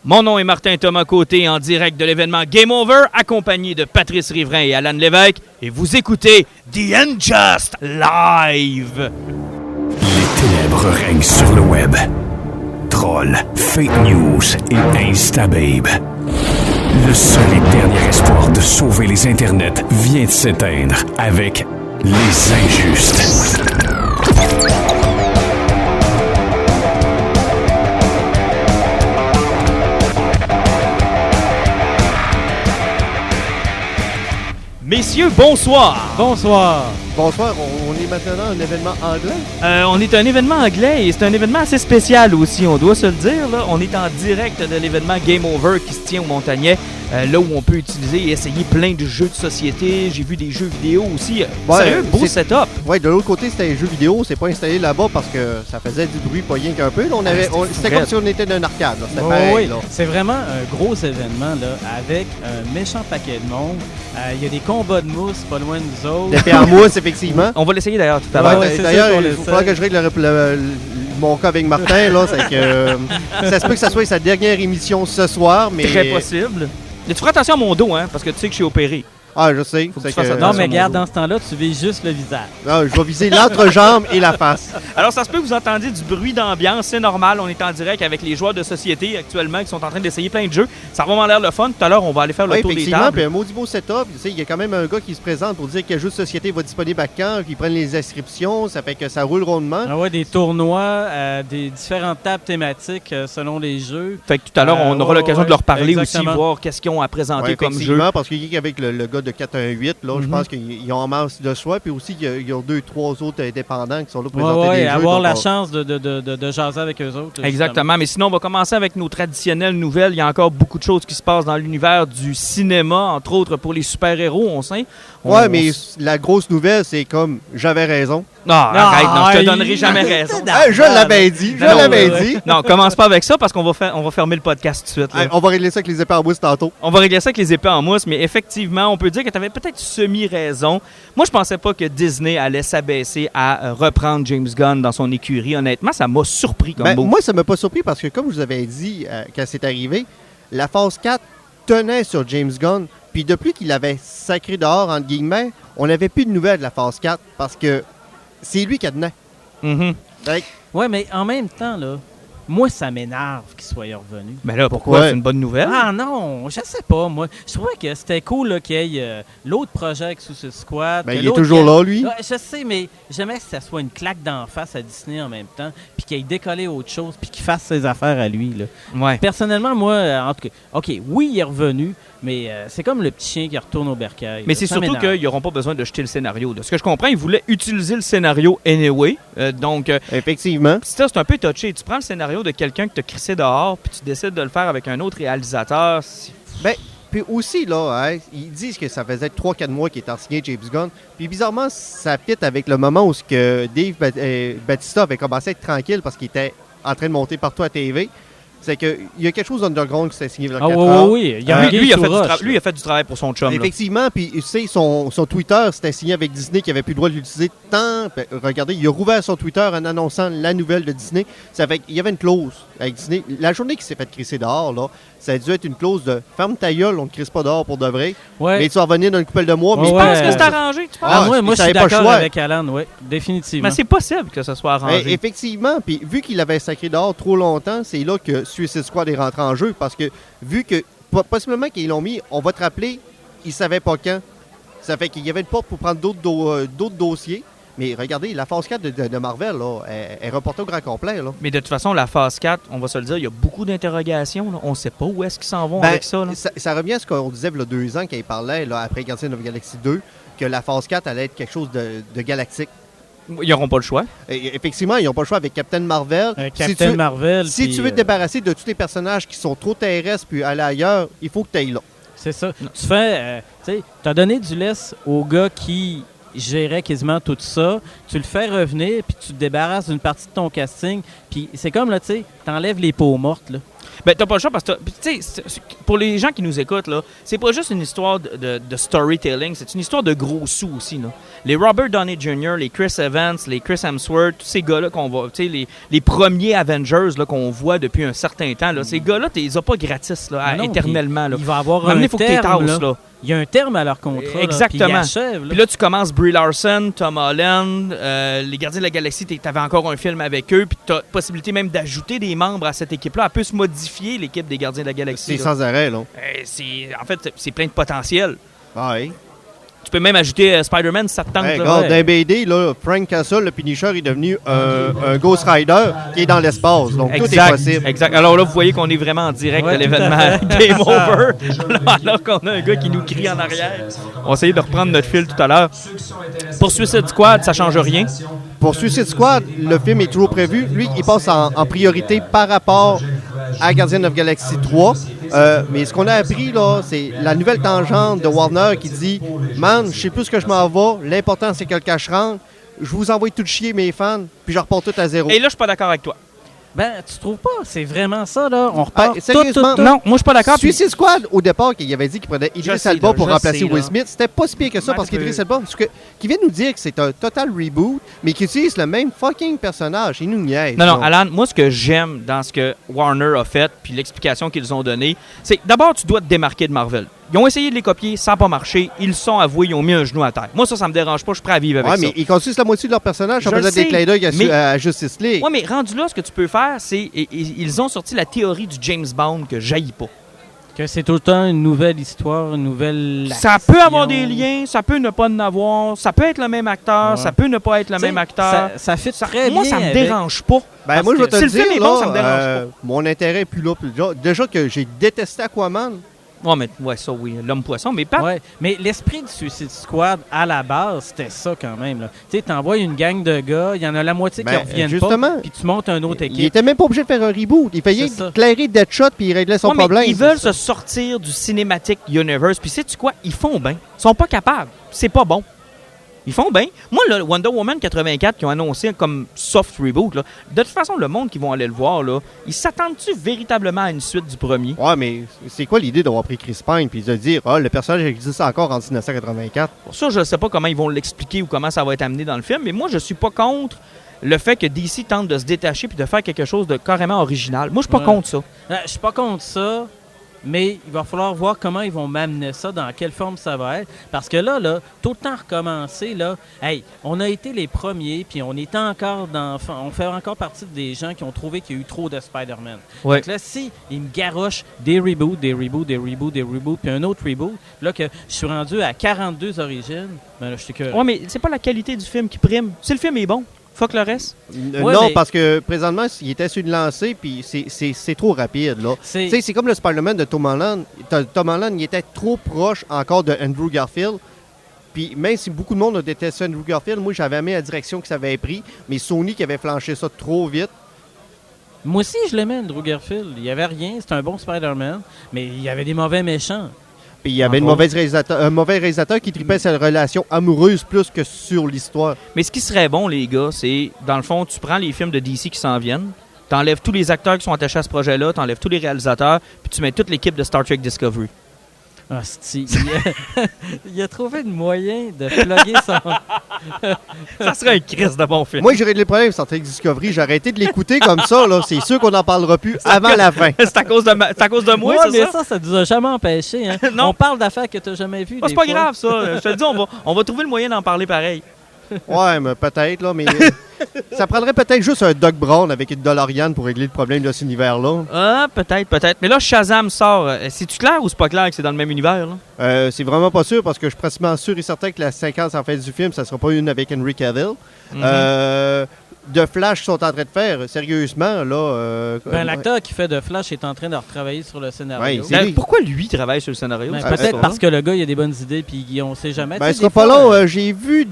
Mon nom est Martin Thomas Côté, en direct de l'événement Game Over, accompagné de Patrice Riverain et Alan Lévesque, et vous écoutez The Unjust Live. Les ténèbres règnent sur le web. Trolls, fake news et instababe. Le seul et dernier espoir de sauver les internets vient de s'éteindre avec Les Injustes. Messieurs, bonsoir. Bonsoir. Bonsoir, on est maintenant à un événement anglais? On est un événement anglais et c'est un événement assez spécial aussi, on doit se le dire. Là. On est en direct de l'événement Game Over qui se tient au Montagnet, là où on peut utiliser et essayer plein de jeux de société. J'ai vu des jeux vidéo aussi. Sérieux, beau setup. Ouais, de l'autre côté, c'était un jeu vidéo. C'est pas installé là-bas parce que ça faisait du bruit, pas rien qu'un peu. Là, c'était comme si on était dans un arcade. Là. C'était pareil, oui, là. c'est vraiment un gros événement là, avec un méchant paquet de monde. Il y a des combats de mousse pas loin de nous autres. D'épée en mousse, effectivement. On va l'essayer d'ailleurs tout à l'heure. Ouais, d'ailleurs, il faudra que je règle mon cas avec Martin. Là, c'est que ça se peut que ça soit sa dernière émission ce soir. Mais... Très possible. Mais tu feras attention à mon dos, hein, parce que tu sais que je suis opéré. Ah, je sais. Faut que tu fasses attention. Non, mais regarde, dans ce temps-là, tu vises juste le visage. Non, je vais viser l'entrejambe et la face. Alors, ça se peut que vous entendiez du bruit d'ambiance, c'est normal. On est en direct avec les joueurs de société actuellement qui sont en train d'essayer plein de jeux. Ça va vraiment l'air le fun. Tout à l'heure, on va aller faire le tour des tables. Puis un maudit beau setup. Il y a quand même un gars qui se présente pour dire quel jeu de société va disponible à quand, qu'ils prennent les inscriptions. Ça fait que ça roule rondement. Ah ouais, des tournois, des différentes tables thématiques selon les jeux. Fait que tout à l'heure, on aura l'occasion de leur parler exactement. aussi, voir qu'est-ce qu'ils ont à présenter comme jeu. Effectivement, parce qu'il y a avec le gars de 418, là, je pense qu'ils ont en masse de choix. Puis aussi, il y a 2-3 autres indépendants qui sont là pour présenter des jeux. Avoir la chance de jaser avec eux autres. Exactement. Mais sinon, on va commencer avec nos traditionnelles nouvelles. Il y a encore beaucoup de choses qui se passent dans l'univers du cinéma, entre autres pour les super-héros, on sait. Mais la grosse nouvelle, c'est comme j'avais raison. Non, arrête, non, je te donnerai jamais raison. Je l'avais dit, Non, commence pas avec ça parce qu'on va fermer le podcast tout de suite. Là. On va régler ça avec les épées en mousse tantôt. On va régler ça avec les épées en mousse, mais effectivement, on peut dire que tu avais peut-être semi-raison. Moi, je pensais pas que Disney allait s'abaisser à reprendre James Gunn dans son écurie. Honnêtement, ça m'a surpris comme mot. Moi, ça m'a pas surpris parce que, comme je vous avais dit quand c'est arrivé, la phase 4 tenait sur James Gunn. Puis depuis qu'il avait sacré dehors, entre guillemets, on n'avait plus de nouvelles de la phase 4 parce que c'est lui qui a donné. Ouais, mais en même temps, là, moi, ça m'énerve qu'il soit revenu. Mais là, pourquoi? C'est une bonne nouvelle? Ah non, je sais pas, moi. Je trouvais que c'était cool là, qu'il y ait l'autre projet avec Suicide Squad. Il est toujours là, lui. Ouais, je sais, mais j'aimais que ça soit une claque d'en face à Disney en même temps, puis qu'il ait décollé autre chose, puis qu'il fasse ses affaires à lui. Là. Ouais. Personnellement, moi, en tout cas, OK, oui, il est revenu, mais c'est comme le petit chien qui retourne au bercail. Mais c'est surtout qu'ils n'auront pas besoin de jeter le scénario. De ce que je comprends, ils voulaient utiliser le scénario anyway. Effectivement. Ça, c'est un peu touché. Tu prends le scénario de quelqu'un que tu as crissé dehors, puis tu décides de le faire avec un autre réalisateur. Puis aussi, là, ils disent que ça faisait 3-4 mois qu'il était signé James Gunn. Puis bizarrement, ça fit avec le moment où Dave Bautista avait commencé à être tranquille parce qu'il était en train de monter partout à TV. C'est qu'il y a quelque chose d'underground qui s'est signé vers 4 heures. Oui. Lui, il a fait du travail pour son chum. Effectivement, puis tu sais, son Twitter, c'était signé avec Disney qui n'avait plus le droit de l'utiliser tant. Regardez, il a rouvert son Twitter en annonçant la nouvelle de Disney. Ça fait qu'il y avait une clause avec Disney. La journée qu'il s'est fait crisser dehors, là, ça a dû être une clause de ferme ta gueule, on ne crisse pas dehors pour de vrai. Ouais. Mais tu vas revenir dans une couple de mois. Mais je pense que c'est arrangé. Tu penses? Moi je suis d'accord avec Alan, oui, définitivement. Mais c'est possible que ce soit arrangé. Effectivement, puis vu qu'il avait sacré dehors trop longtemps, c'est là que Suicide Squad est rentré en jeu parce que vu que possiblement qu'ils l'ont mis, on va te rappeler, ils ne savaient pas quand. Ça fait qu'il y avait une porte pour prendre d'autres dossiers. Mais regardez, la phase 4 de Marvel là, est reportée au grand complet. Là. Mais de toute façon, la phase 4, on va se le dire, il y a beaucoup d'interrogations. Là. On ne sait pas où est-ce qu'ils s'en vont avec ça, là. Ça revient à ce qu'on disait il y a 2 ans quand il parlait, là, après Guardians of the Galaxy 2, que la phase 4 allait être quelque chose de galactique. Ils n'auront pas le choix. Effectivement, ils n'ont pas le choix avec Captain Marvel. Si tu veux te débarrasser de tous les personnages qui sont trop terrestres puis aller ailleurs, il faut que tu ailles là. C'est ça. Tu fais, tu as donné du laisse au gars qui gérait quasiment tout ça, tu le fais revenir, puis tu te débarrasses d'une partie de ton casting, puis c'est comme, là, tu sais, t'enlèves les peaux mortes, là. Ben, t'as pas le choix parce que, tu sais, pour les gens qui nous écoutent, là, c'est pas juste une histoire de storytelling, c'est une histoire de gros sous aussi, là. Les Robert Downey Jr., les Chris Evans, les Chris Hemsworth, tous ces gars-là qu'on voit, tu sais, les premiers Avengers là, qu'on voit depuis un certain temps, là, ces gars-là, tu les as pas gratis, là, Non, éternellement, là. Il va avoir Maintenant, un faut que t'es terme, tasses, là. Il y a un terme à leur contrat. Exactement. Là, puis ils achèvent, là. Puis là, tu commences Brie Larson, Tom Holland, les Gardiens de la Galaxie, t'avais encore un film avec eux, puis t'as possibilité même d'ajouter des membres à cette équipe-là. Elle peut se modifier, l'équipe des Gardiens de la Galaxie. C'est là. sans arrêt, là. En fait, c'est plein de potentiel. Ah, oui. Tu peux même ajouter Spider-Man si ça te tente. Hey, là. regarde, dans BD, là, Frank Castle, le Punisher, est devenu un Ghost Rider qui est dans l'espace. Donc, tout est possible. Exact. Alors là, vous voyez qu'on est vraiment en direct de l'événement Game Over. Alors qu'on a un gars qui nous crie en arrière. On va essayer de reprendre notre fil tout à l'heure. Pour Suicide Squad, ça change rien. Pour Suicide Squad, le film est toujours prévu. Lui, il passe en priorité par rapport à Guardians of the Galaxy 3. Mais ce qu'on a appris, là, c'est la nouvelle tangente de Warner qui dit « Man, je sais plus ce que je m'en vais. L'important, c'est que le cash rentre. Je vous envoie tout chier, mes fans, puis je repars tout à zéro. » Et là, je suis pas d'accord avec toi. Ben, tu trouves pas? C'est vraiment ça, là. On repart sérieusement, tout. Non, moi, je suis pas d'accord. Suicide Squad, au départ, qu'il avait dit qu'il prenait Idris sais, Elba là, pour je remplacer sais, Will là. Smith. C'était pas si pire que ça parce qu'Idris Elba, qui vient nous dire que c'est un total reboot, mais qui utilise le même fucking personnage. Il nous niaise. Non, Alan, moi, ce que j'aime dans ce que Warner a fait, puis l'explication qu'ils ont donnée, c'est que d'abord, tu dois te démarquer de Marvel. Ils ont essayé de les copier, ça n'a pas marché. Ils sont avoués, ils ont mis un genou à terre. Moi, ça me dérange pas, je suis prêt à vivre avec Ouais, ça. mais ils construisent la moitié de leur personnage en Je faisant le sais, des clins d'œil à Justice League. Ouais, mais rendu là, ce que tu peux faire, c'est. Ils ont sorti la théorie du James Bond que j'haïs pas. Que c'est tout le temps une nouvelle histoire, une nouvelle. Ça peut avoir des liens, ça peut ne pas en avoir, ça peut être le même acteur, Ouais. ça peut ne pas être le T'sais, même acteur. Ça fit très Moi, bien. ça me avec- dérange pas. Ben, moi, je vais te si le le film dire, est bon, là, ça me dérange mon intérêt est plus là. Déjà que j'ai détesté Aquaman. Ouais, mais ouais, ça, oui, l'homme-poisson, mais pas. Ouais, mais l'esprit du Suicide Squad, à la base, c'était ça quand même. Là. Tu sais, t'envoies une gang de gars, il y en a la moitié qui Ben, reviennent justement. pas, puis tu montes une autre Il équipe. était même pas obligé de faire un reboot. Il faisait C'est ça. éclairer Deadshot puis il réglait son Ouais, mais problème. ils veulent se sortir du Cinematic Universe. Puis sais-tu quoi? Ils font bien. Ils sont pas capables. C'est pas bon. Ils font bien. Moi, le Wonder Woman 84 qui ont annoncé comme soft reboot, là, de toute façon, le monde qui vont aller le voir, là, ils s'attendent-tu véritablement à une suite du premier? Ouais, mais c'est quoi l'idée d'avoir pris Chris Pine puis de dire « Ah, le personnage existe encore en 1984 ». Pour ça, je ne sais pas comment ils vont l'expliquer ou comment ça va être amené dans le film, mais moi, je suis pas contre le fait que DC tente de se détacher puis de faire quelque chose de carrément original. Moi, je suis pas Ouais. contre ça. Je suis pas contre ça, mais il va falloir voir comment ils vont m'amener ça, dans quelle forme ça va être. Parce que là, tout le temps recommencer, là, hey, on a été les premiers, puis on est encore on fait encore partie des gens qui ont trouvé qu'il y a eu trop de Spider-Man. Ouais. Donc là, si ils me garochent des reboots, puis un autre reboot, là que je suis rendu à 42 origines, ben là, je suis que... Ouais, mais c'est pas la qualité du film qui prime. Si le film est bon, fuck le reste. Ouais, non, mais- parce que présentement, il était sur une lancée puis c'est trop rapide. Là. C'est- Tu sais, c'est comme le Spider-Man de Tom Holland. Tom Holland, il était trop proche encore de Andrew Garfield. Puis même si beaucoup de monde a détesté Andrew Garfield, moi, j'avais aimé la direction que ça avait pris. Mais Sony qui avait flanché ça trop vite. Moi aussi, je l'aimais, Andrew Garfield. Il n'y avait rien, c'était un bon Spider-Man, mais il y avait des mauvais méchants. Puis il y avait un mauvais réalisateur qui tripait sa relation amoureuse plus que sur l'histoire. Mais ce qui serait bon, les gars, c'est, dans le fond, tu prends les films de DC qui s'en viennent, t'enlèves tous les acteurs qui sont attachés à ce projet-là, t'enlèves tous les réalisateurs, puis tu mets toute l'équipe de Star Trek Discovery. Ah, il a trouvé le moyen de plugger son... Ça serait un Christ de bon film. Moi, j'ai réglé le problème Star Trek Discovery. J'ai arrêté de l'écouter comme ça. Là. C'est sûr qu'on n'en parlera plus avant la fin. c'est à cause de moi, Ouais, c'est mais ça? ça nous a jamais empêché. Hein? Non. On parle d'affaires que tu n'as jamais vues. Ah, c'est pas grave, ça. Je te le dis, on va trouver le moyen d'en parler pareil. Ouais, mais peut-être, là, mais ça prendrait peut-être juste un Doc Brown avec une DeLorean pour régler le problème de cet univers-là. Ah, peut-être. Mais là, Shazam sort. C'est-tu clair ou c'est pas clair que c'est dans le même univers, là? C'est vraiment pas sûr parce que je suis pratiquement sûr et certain que la séquence en fait du film, ça sera pas une avec Henry Cavill. De Flash sont en train de faire, sérieusement, là... L'acteur qui fait de Flash est en train de retravailler sur le scénario. Ouais, c'est- Pourquoi lui travaille sur le scénario? Ben, C'est pas peut-être ça, parce hein? que le gars, il a des bonnes idées, puis on sait jamais. Ben, Tu ce sais, sera des pas fois, long. J'ai vu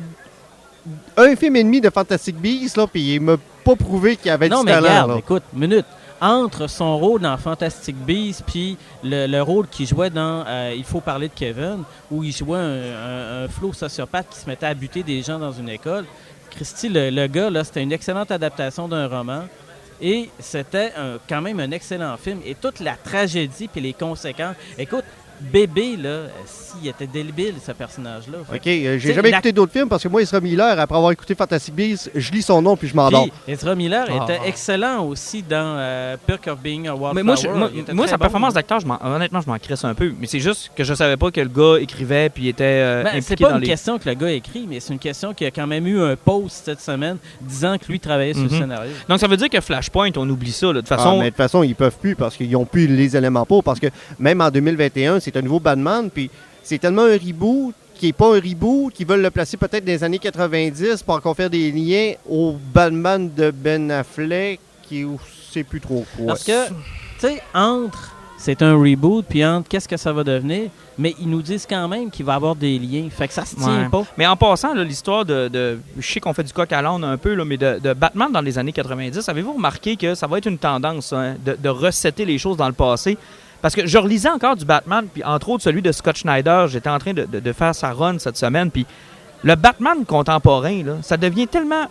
un film et demi de Fantastic Beasts, là, puis il m'a pas prouvé qu'il avait Non, du mais talent. regarde, là. écoute, minute. Entre son rôle dans Fantastic Beasts puis le rôle qu'il jouait dans Il faut parler de Kevin, où il jouait un flot sociopathe qui se mettait à buter des gens dans une école, Christy, le gars, là, c'était une excellente adaptation d'un roman. Et c'était quand même un excellent film. Et toute la tragédie puis les conséquences. Écoute, bébé, là, s'il était débile, ce personnage-là. OK, j'ai jamais écouté d'autres films parce que moi, Ezra Miller, après avoir écouté Fantastic Beasts, je lis son nom puis je m'endors. Puis Ezra Miller était excellent aussi dans Perk of Being a Wallflower. Mais moi sa performance d'acteur, honnêtement, je m'en crisse un peu. Mais c'est juste que je savais pas que le gars écrivait puis était impliqué c'est pas dans une question que le gars écrit, mais c'est une question qu'il y a quand même eu un post cette semaine disant que lui travaillait sur le scénario. Donc ça veut dire que Flashpoint, on oublie ça. Là. De toute façon, mais de toute façon, ils peuvent plus parce qu'ils n'ont plus les éléments pour. Parce que même en 2021, c'est un nouveau Batman, puis c'est tellement un reboot qui n'est pas un reboot, qui veulent le placer peut-être dans les années 90 pour encore faire des liens au Batman de Ben Affleck, qui c'est plus trop quoi. Parce que, tu sais, c'est un reboot, puis qu'est-ce que ça va devenir, mais ils nous disent quand même qu'il va y avoir des liens. Fait que ça se tient pas. Mais en passant, là, l'histoire de... Je sais qu'on fait du coq à l'âne un peu, là, mais de Batman dans les années 90, avez-vous remarqué que ça va être une tendance de resetter les choses dans le passé? Parce que je relisais encore du Batman, puis entre autres celui de Scott Snyder. J'étais en train de faire sa run cette semaine, puis le Batman contemporain, là, ça devient tellement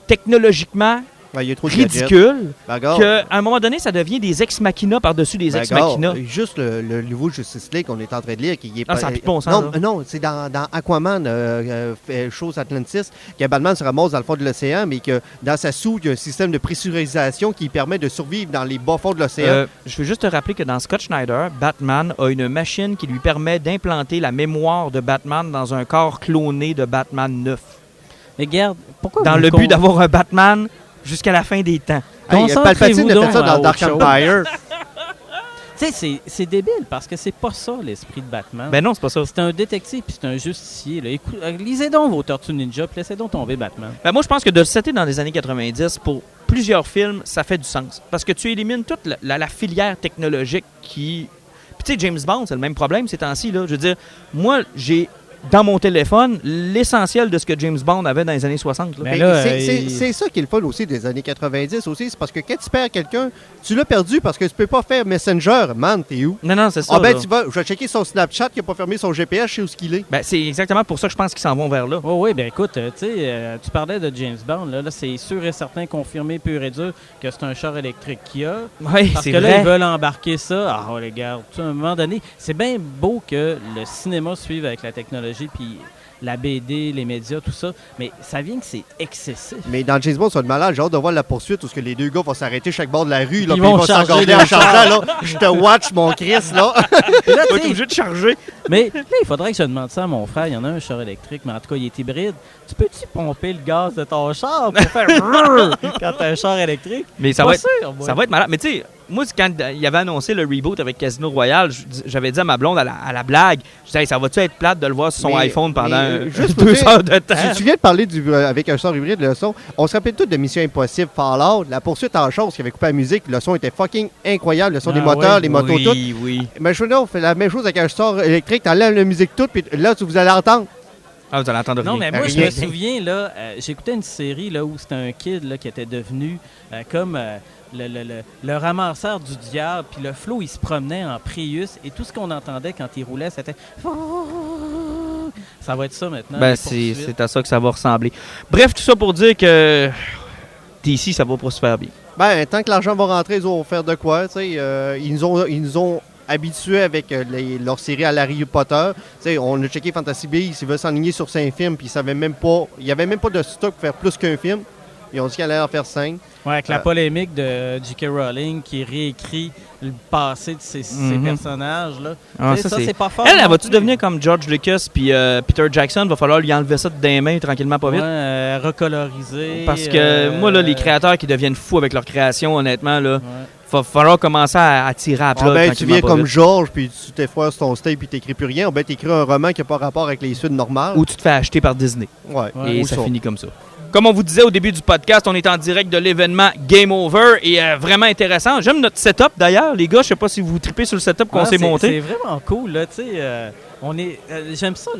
technologiquement il y a trop de ridicule qu'à un moment donné, ça devient des ex-machina par-dessus des ex-machina. Juste le nouveau Justice League qu'on est en train de lire, qui est pas... ça n'a plus de bon sens. Non, c'est dans Aquaman, chose Atlantis, que Batman se ramasse dans le fond de l'océan, mais que dans sa soute, il y a un système de pressurisation qui permet de survivre dans les bas fonds de l'océan. Je veux juste te rappeler que dans Scott Snyder, Batman a une machine qui lui permet d'implanter la mémoire de Batman dans un corps cloné de Batman 9. Mais regarde, pourquoi dans le but d'avoir un Batman jusqu'à la fin des temps. Palpatine a fait ça dans Dark Empire. Tu sais, c'est débile parce que c'est pas ça l'esprit de Batman. Ben non, c'est pas ça. C'est un détective puis c'est un justicier. Là. Lisez donc vos Tortues Ninja puis laissez donc tomber Batman. Ben moi, je pense que de le setter dans les années 90 pour plusieurs films, ça fait du sens. Parce que tu élimines toute la filière technologique qui... Puis tu sais, James Bond, c'est le même problème ces temps-ci. Là. Je veux dire, moi, j'ai... dans mon téléphone, l'essentiel de ce que James Bond avait dans les années 60. Là. C'est ça qui est le fun aussi des années 90 aussi. C'est parce que quand tu perds quelqu'un, tu l'as perdu parce que tu peux pas faire Messenger. Man, t'es où? Non, c'est ça. Je vais checker son Snapchat qui n'a pas fermé son GPS, je sais où ce qu'il est. Ben, c'est exactement pour ça que je pense qu'ils s'en vont vers là. Oui, ben écoute, tu parlais de James Bond. Là, c'est sûr et certain, confirmé pur et dur, que c'est un char électrique qu'il y a. Oui, parce que vrai. Là, ils veulent embarquer ça. Ah, les gars, à un moment donné, c'est bien beau que le cinéma suive avec la technologie puis la BD, les médias, tout ça, mais ça vient que c'est excessif. Mais dans James Bond, c'est malade. J'ai hâte de voir la poursuite où que les deux gars vont s'arrêter chaque bord de la rue, là, ils vont s'engarder en chargeant. Là. Je te watch, mon Chris, là. Tu vas être obligé de charger. Mais là, il faudrait que je demande ça à mon frère. Il y en a un char électrique, mais en tout cas, il est hybride. Tu peux-tu pomper le gaz de ton char pour faire quand t'as un char électrique? Mais ça va être malade. Mais tu sais, moi, quand il avait annoncé le reboot avec Casino Royale, j'avais dit à ma blonde à la blague, je disais, hey, ça va-tu être plate de le voir sur son iPhone pendant juste 2 heures de temps? Tu viens de parler avec un son hybride, le son. On se rappelle tous de Mission Impossible, Fallout, la poursuite en chose qui avait coupé la musique, le son était fucking incroyable, le son des moteurs, les motos toutes. Oui. Mais je veux dire, on fait la même chose avec un sort électrique, t'enlèves la musique toute, puis là, vous allez entendre. Ah, vous allez entendre rien. Non, mais moi, je me souviens, là, j'écoutais une série là, où c'était un kid là, qui était devenu comme le ramasseur du diable, puis le flow, il se promenait en Prius, et tout ce qu'on entendait quand il roulait, c'était... Ça va être ça maintenant. Ben, c'est à ça que ça va ressembler. Bref, tout ça pour dire que DC, ça va pas se faire bien. Ben, tant que l'argent va rentrer, ils vont faire de quoi, tu sais. Ils nous ont habitués avec leur série à Harry Potter. T'sais, on a checké Fantasy Beasts, ils veulent s'enligner sur 5 films, puis il n'y avait même pas de stock pour faire plus qu'un film. Ils ont dit qu'ils allaient en faire 5. Ouais, avec la polémique de J.K. Rowling qui réécrit le passé de ces personnages. Là. Ah, ça, c'est pas fort. Elle va-tu devenir comme George Lucas puis Peter Jackson? Va falloir lui enlever ça de des mains tranquillement, pas vite. Ouais, recoloriser. Parce que moi, là, les créateurs qui deviennent fous avec leur création, honnêtement, là, va falloir commencer à tirer à plat. Tu viens comme George, puis tu t'effoires sur ton steak, puis t'écris plus rien. Ben, t'écris un roman qui n'a pas rapport avec les suites normales. Ou tu te fais acheter par Disney. Ouais. Et ça finit comme ça. Comme on vous disait au début du podcast, on est en direct de l'événement Game Over et vraiment intéressant. J'aime notre setup d'ailleurs, les gars. Je sais pas si vous tripez sur le setup qu'on s'est monté. C'est vraiment cool, là, tu sais. J'aime ça,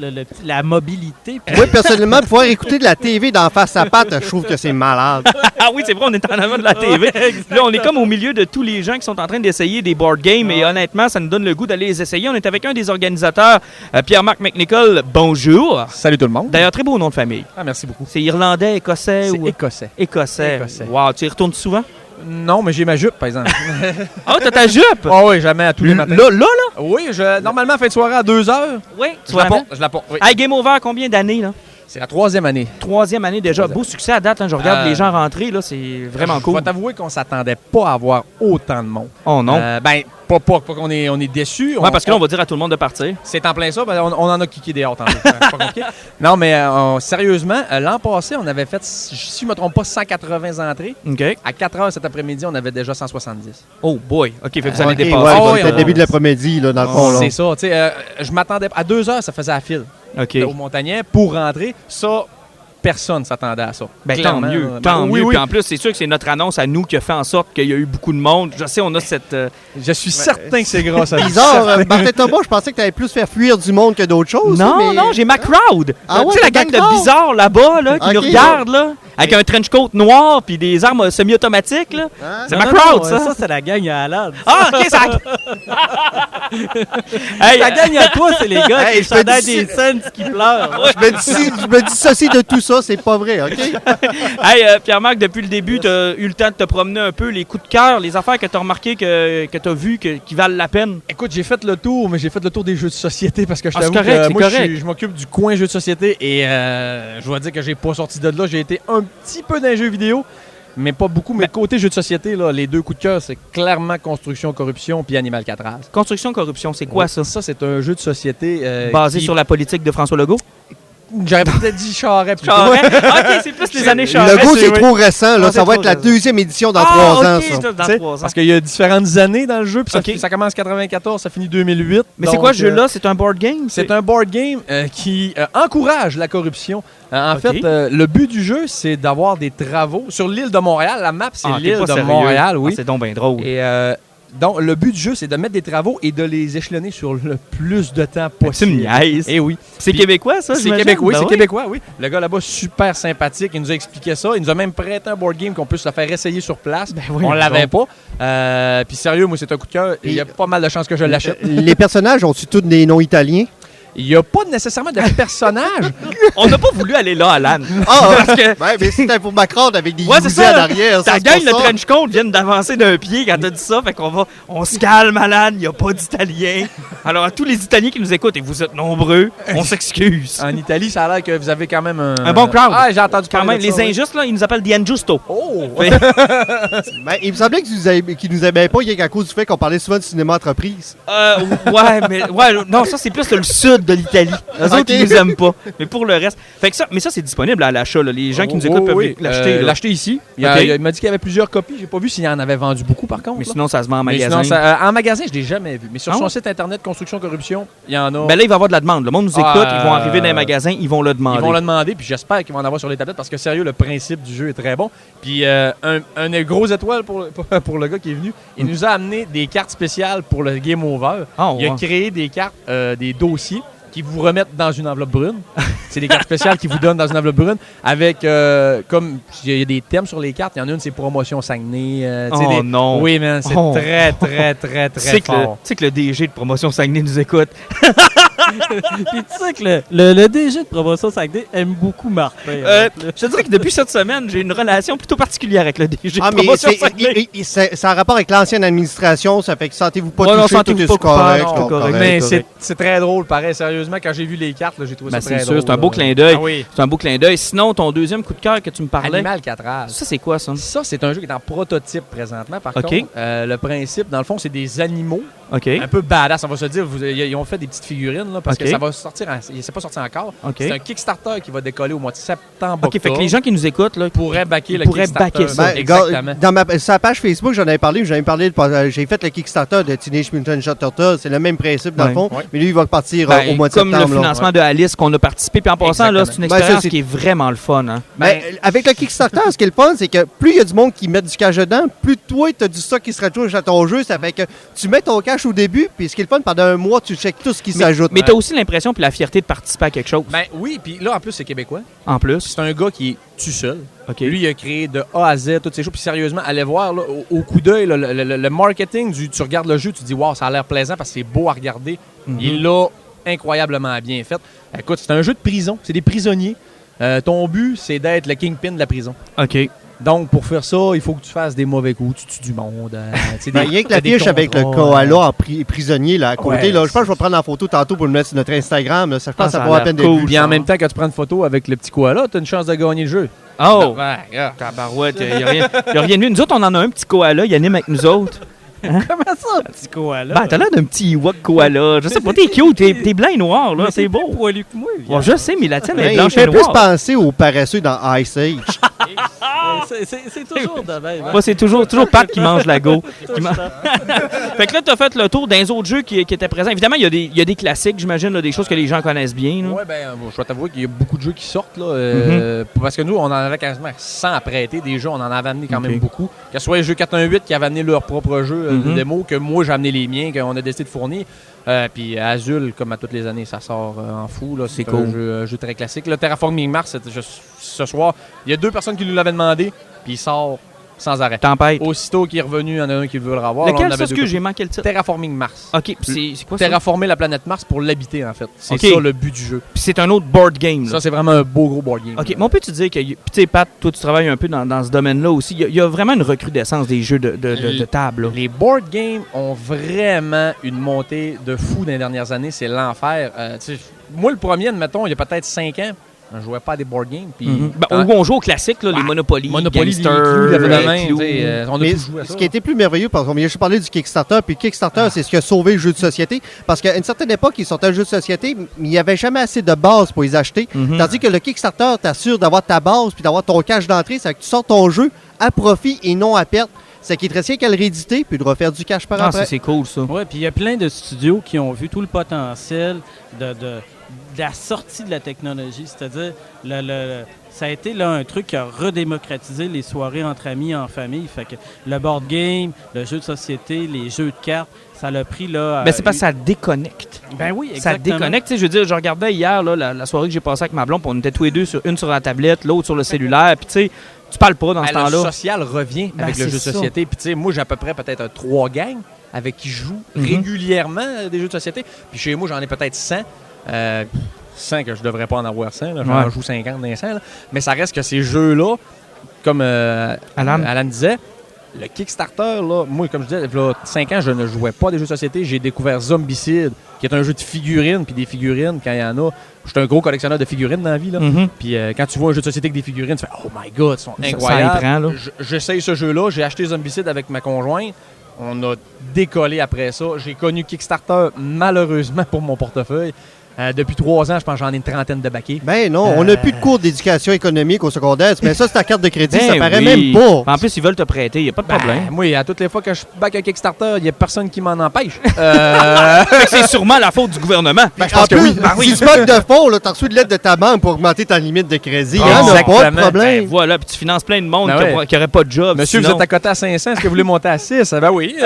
la mobilité. Moi, personnellement, pouvoir écouter de la TV d'en face à patte, je trouve que c'est malade. Ah oui, c'est vrai, on est en avant de la TV. Là, on est comme au milieu de tous les gens qui sont en train d'essayer des board games et honnêtement, ça nous donne le goût d'aller les essayer. On est avec un des organisateurs, Pierre-Marc McNichol. Bonjour. Salut tout le monde. D'ailleurs, très beau nom de famille. Ah, merci beaucoup. C'est irlandais, écossais C'est ou... écossais. Écossais. Wow, tu y retournes souvent? Non, mais j'ai ma jupe, par exemple. Ah, t'as ta jupe? Ah oui, jamais à tous les matins. Là? Oui, normalement, fin de soirée à 2h. Oui, Je la porte, oui. Hey, Game Over, combien d'années, là? C'est la 3e année. 3e année déjà. Beau succès à date, hein, je regarde les gens rentrer, là, c'est vraiment Je cool. vais t'avouer qu'on s'attendait pas à avoir autant de monde. Oh non. Pas qu'on est déçus. Ouais, parce que là, on va dire à tout le monde de partir. C'est en plein ça, on en a kické dehors tantôt. C'est pas compliqué. Non, mais sérieusement, l'an passé, on avait fait, si je ne me trompe pas, 180 entrées. OK. À 4h cet après-midi, on avait déjà 170. Oh boy. OK, fait que vous Ok, allez dépasser. ouais, ouais, c'était le début de l'après-midi, là, dans le fond. là. C'est ça. Tu sais, je m'attendais. À 2h, ça faisait la file OK. au Montagnet pour rentrer. Ça, personne s'attendait à ça. Ben, tant Clairement, mieux, ben, tant oui, mieux. oui. Puis en plus, c'est sûr que c'est notre annonce à nous qui a fait en sorte qu'il y a eu beaucoup de monde. Je sais, on a cette... Je suis certain que c'est grâce à lui. Bizarre, Martin Thomas, je pensais que tu allais plus faire fuir du monde que d'autres choses. Non, mais... non, j'ai ma crowd. Ah Tu ouais, sais, la t'as gang ta de crowd? bizarres là-bas, là, qui Ok, nous regardent, là, avec un trench coat noir puis des armes semi-automatiques, là. Hein? C'est Non, ma non, crowd, non, ça. Ça, c'est la gang à Alan. Ah, OK, ça... Hey, La gang à toi, c'est les gars Hey, qui je me chandaient dis- des scènes qui pleurent. Je me dissocie de tout ça, c'est pas vrai, OK? hey, Pierre-Marc, depuis le début, tu as eu le temps de te promener un peu, les coups de cœur, les affaires que tu as remarquées, que tu as vues, qui valent la peine. Écoute, j'ai fait le tour, mais j'ai fait le tour des jeux de société parce que je Ah, t'avoue c'est correct, que c'est moi, correct. je m'occupe du coin jeux de société et je dois dire que j'ai pas sorti de là. J'ai été un petit peu dans les jeux vidéo, mais pas beaucoup. Mais côté jeux de société, là, les deux coups de cœur, c'est clairement Construction, Corruption puis Animal 4 As. Construction, corruption, c'est quoi ça? Ça, c'est un jeu de société Basé qui- sur la politique de François Legault? J'aurais peut-être dit Charest plutôt. Charest? OK, c'est plus les années Le Charest. logo, c'est oui. trop récent. Là, Ah, ça c'est va trop être la récent. deuxième édition dans Ah, 3 ans, OK, ça. dans T'sais, 3 ans. Parce qu'il y a différentes années dans le jeu, puis Ok. ça commence 94, ça finit 2008. Mais c'est donc, quoi ce jeu-là? C'est un board game? C'est un board game qui encourage la corruption. En Ok. fait, le but du jeu, c'est d'avoir des travaux sur l'île de Montréal. La map, c'est Ah, t'es l'île pas de sérieux. Montréal, oui. Ah, c'est donc bien drôle. Et donc, le but du jeu, c'est de mettre des travaux et de les échelonner sur le plus de temps Tu me possible. niaises. Et oui. C'est Puis- québécois, ça? C'est j'imagine? québécois, oui, Ben c'est oui. québécois, oui. Le gars là-bas, super sympathique, il nous a expliqué ça. Il nous a même prêté un board game qu'on peut se le faire essayer sur place. Ben oui, On l'avait donc. pas. Puis sérieux, moi, c'est un coup de cœur. Il y a pas mal de chances que je l'achète. Les personnages ont-ils tous des noms italiens? Il n'y a pas nécessairement de personnage. On n'a pas voulu aller là, Alan. Ah, Parce que... ouais, mais c'était pour ma crowd avec des Ouais, c'est gouzets ça. en arrière. Ta ça, gang, c'est le pour ça. trench coat, viennent d'avancer d'un pied quand t'as dit ça. Fait on se calme, Alan. Il n'y a pas d'Italien. Alors, à tous les Italiens qui nous écoutent, et vous êtes nombreux, on s'excuse. En Italie, ça a l'air que vous avez quand même Un bon crowd. Ah, j'ai entendu Quand parler même, de ça, les oui. injustes, là, ils nous appellent The Injusto. Oh! Oui. Ben, il me semblait qu'ils nous aimaient pas rien qu'à cause du fait qu'on parlait souvent de cinéma entreprise. Ouais, mais ouais, non, ça c'est plus le sud de l'Italie. Eux autres, Ok. ils nous aiment pas. Mais pour le reste, fait que ça, mais ça c'est disponible à l'achat. Là. Les gens qui nous écoutent peuvent l'acheter. là. L'acheter ici. Ok. Il m'a dit qu'il y avait plusieurs copies. J'ai pas vu s'il y en avait vendu beaucoup, par contre. Mais là. sinon, ça se vend en Mais magasin. sinon, en magasin, je l'ai jamais vu. Mais sur Ah son ouais? site internet Construction Corruption, il y en a. Ben là, il va y avoir de la demande. Le monde nous écoute, ils vont arriver dans les magasins, ils vont le demander. Ils vont le demander, puis j'espère qu'ils vont en avoir sur les tablettes parce que sérieux, le principe du jeu est très bon. Puis un gros étoile pour le gars qui est venu. Il nous a amené des cartes spéciales pour le Game Over. Ah, Il a ouais. créé des cartes, des dossiers qui vous remettent dans une enveloppe brune. C'est des cartes spéciales qui vous donnent dans une enveloppe brune avec, comme il y a des thèmes sur les cartes. Il y en a une, c'est Promotion Saguenay. tu sais, Oh non. Oui, man, c'est Oh. très, très, très, Tu sais très que, le, fort. tu sais que le DG de Promotion Saguenay nous écoute. Puis tu sais que le DG de Promotion Saguenay aime beaucoup Martin. Je te dirais que depuis cette semaine, j'ai une relation plutôt particulière avec le DG Ah, de mais Promotion Saguenay. ça a rapport avec l'ancienne administration, ça fait que sentez-vous pas Ouais, non, touché, sentez-vous tout est pas correct. coupable, non, tout correct. Mais correct. c'est très drôle, pareil. Sérieusement, quand j'ai vu les cartes, là, j'ai trouvé Ben, ça c'est très sûr, drôle. c'est un beau là. clin d'œil. Ah oui. C'est un beau clin d'œil. Sinon, ton deuxième coup de cœur que tu me parlais, Animal 4 As. ça c'est quoi ça? Ça, c'est un jeu qui est en prototype présentement. Par OK. contre, le principe, dans le fond, c'est des animaux OK. un peu badass, on va se dire. Ils ont fait des petites figurines là, parce OK. que ça va sortir. C'est pas sorti encore. OK. C'est un Kickstarter qui va décoller au mois de septembre. OK, fait que les gens qui nous écoutent, là, pourraient backer le pourraient Kickstarter. backer ça. Ben, Exactement. Dans sa page Facebook, j'en avais parlé. J'ai fait le Kickstarter de Teenage Mutant Ninja Turtles. C'est le même principe, dans le Ouais. fond. Ouais. Mais lui, il va partir ben, au mois de comme septembre. le là. financement de Alice qu'on a participé. Puis en passant, là, c'est une Ben, ça, expérience c'est- qui est vraiment le fun. Hein? Ben, avec le Kickstarter, ce qui est le fun, c'est que plus il y a du monde qui met du cash dedans, plus toi, tu as du stock qui se rajoute à ton jeu. Ça fait que tu mets ton cash au début, puis ce qui est le fun, pendant un mois, tu checkes tout ce qui s'ajoute. Mais tu as aussi l'impression puis la fierté de participer à quelque chose. Ben oui, puis là, en plus, c'est québécois. En plus. C'est un gars qui est tout seul. OK. Lui, il a créé de A à Z toutes ces choses. Puis sérieusement, allez voir là, au coup d'œil, là, le marketing, tu regardes le jeu, tu te dis, wow, ça a l'air plaisant parce que c'est beau à regarder. Il l'a incroyablement bien fait. Écoute, c'est un jeu de prison. C'est des prisonniers. Ton but, c'est d'être le kingpin de la prison. OK. Donc, pour faire ça, il faut que tu fasses des mauvais coups, tu tues du monde. Rien que l'affiche avec le koala en prisonnier là, à côté. Là, je pense que je vais prendre en photo tantôt pour le mettre sur notre Instagram. Là, ça, je pense que ça vaut la peine d'être vu. Puis en même temps, quand tu prends une photo avec le petit koala, tu as une chance de gagner le jeu. Oh! Ouais, Tabarouette, il n'y a rien de mieux. Nous autres, on en a un petit koala, il anime avec nous autres. Comment ça, petit koala? Ben, t'as l'air d'un petit Ewok koala. Je sais pas, t'es cute, t'es blanc et noir, là, c'est beau. Poilu que moi. Bon, je sais, mais la tienne est Il blanche et fait plus noire. penser aux paresseux dans Ice Age. C'est toujours de même. Moi, c'est toujours Pat qui mange la go. Fait que là, t'as fait le tour d'un autres jeux qui étaient présents. Évidemment, il y a des classiques, j'imagine, là, des choses que les gens connaissent bien. Là. Ouais, je dois t'avouer qu'il y a beaucoup de jeux qui sortent. Là, parce que nous, on en avait quasiment 100 à prêter. Des jeux, on en avait amené quand même beaucoup. Que ce soit les jeux 418 qui avaient amené leur propre jeu de démo, que moi, j'ai amené les miens, qu'on a décidé de fournir. Puis Azul, comme à toutes les années, ça sort en fou. Là, c'est cool. Un jeu très classique. Le Terraforming Mars, ce soir, il y a 2 personnes qui nous l'avaient demandé, puis il sort sans arrêt. Tempête. Aussitôt qu'il est revenu, il y en a un qui veut le revoir. Lequel, là, ça, que j'ai manqué le titre? Terraforming Mars. OK, puis c'est quoi ça? Terraformer la planète Mars pour l'habiter, en fait. C'est OK. ça le but du jeu. Puis c'est un autre board game. Là. Ça, c'est vraiment un beau gros board game. OK, mais on peut te dire que, puis tu sais, Pat, toi, tu travailles un peu dans ce domaine-là aussi. Il y a vraiment une recrudescence des jeux de table. Là. Les board games ont vraiment une montée de fou dans les dernières années. C'est l'enfer. Moi, le premier, admettons, il y a peut-être 5 ans, je jouais pas à des board games. Puis, on joue aux classiques, là, les Monopoly, Gangster, on a Mais tous joué à ça. ce qui a été plus merveilleux, parce qu'on vient juste parler du Kickstarter, puis Kickstarter, c'est ce qui a sauvé le jeu de société. Parce qu'à une certaine époque, ils sortaient un jeu de société, mais il n'y avait jamais assez de base pour les acheter. Tandis que le Kickstarter t'assure d'avoir ta base, puis d'avoir ton cash d'entrée, c'est que tu sors ton jeu à profit et non à perte. C'est qu'il te reste rien qu'à le rééditer, puis de refaire du cash par après. C'est cool, ça. Oui, puis il y a plein de studios qui ont vu tout le potentiel de la sortie de la technologie. C'est-à-dire, ça a été là, un truc qui a redémocratisé les soirées entre amis, en famille. Fait que le board game, le jeu de société, les jeux de cartes, ça l'a pris là... Ben, c'est parce que ça déconnecte. Ben oui, exactement. Ça déconnecte. Tu sais, je veux dire, je regardais hier là, la soirée que j'ai passée avec ma blonde, puis on était tous les deux une sur la tablette, l'autre sur le cellulaire. Puis tu sais, tu parles pas dans ce temps-là. Le social revient avec le jeu de c'est société. Puis tu sais, moi, j'ai à peu près peut-être 3 gangs avec qui je joue régulièrement des jeux de société. Puis chez moi, j'en ai peut-être 100. 100 que je devrais pas en avoir 100. Là. J'en joue 50 dans les 100. Là. Mais ça reste que ces jeux-là, comme Alan disait, le Kickstarter, là, moi, comme je disais, il y a 5 ans, je ne jouais pas à des jeux de société. J'ai découvert Zombicide, qui est un jeu de figurines. Puis des figurines, quand il y en a... Je suis un gros collectionneur de figurines dans la vie. Là. Puis quand tu vois un jeu de société avec des figurines, tu fais « Oh my God, ils sont incroyables! » Ça y prend, là. J'essaye ce jeu-là. J'ai acheté Zombicide avec ma conjointe. On a décollé après ça. J'ai connu Kickstarter, malheureusement, pour mon portefeuille. Depuis 3 ans, je pense que j'en ai une trentaine de baquets. Ben non, on n'a plus de cours d'éducation économique au secondaire. Mais ça, c'est ta carte de crédit, ça paraît oui. même pas. En plus, ils veulent te prêter, il n'y a pas de problème. Moi, à toutes les fois que je back un Kickstarter, il n'y a personne qui m'en empêche. C'est sûrement la faute du gouvernement. En plus, si tu manques de fonds, t'as reçu de l'aide de ta banque pour augmenter ta limite de crédit. Il n'y en a pas de problème. Ben, voilà, puis tu finances plein de monde Ben qui n'aurait pas de job. Monsieur, sinon... vous êtes à côté à 500, est-ce que vous voulez monter à 6? Ben oui.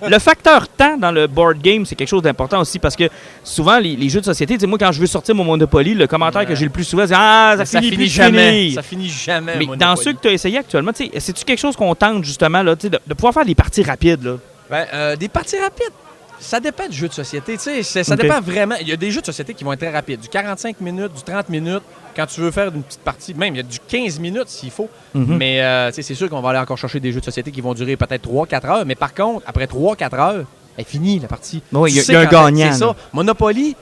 Le facteur temps dans le board game, c'est quelque chose d'important aussi parce que souvent, les jeux de société, tu sais, moi, quand je veux sortir mon Monopoly, le commentaire que j'ai le plus souvent, c'est « Ah, ça finit jamais. » Ça finit jamais. Mais Monopoly. dans ceux que tu as essayé actuellement, c'est-tu quelque chose qu'on tente justement là, de pouvoir faire des parties rapides? Là? Ben, des parties rapides, ça dépend du jeu de société. Ça dépend vraiment. Il y a des jeux de société qui vont être très rapides. Du 45 minutes, du 30 minutes. Quand tu veux faire une petite partie, même il y a du 15 minutes s'il faut. Mais c'est sûr qu'on va aller encore chercher des jeux de société qui vont durer peut-être 3-4 heures. Mais par contre, après 3-4 heures, elle finit la partie. Oui, il y a un gagnant. C'est ça. Monopoly,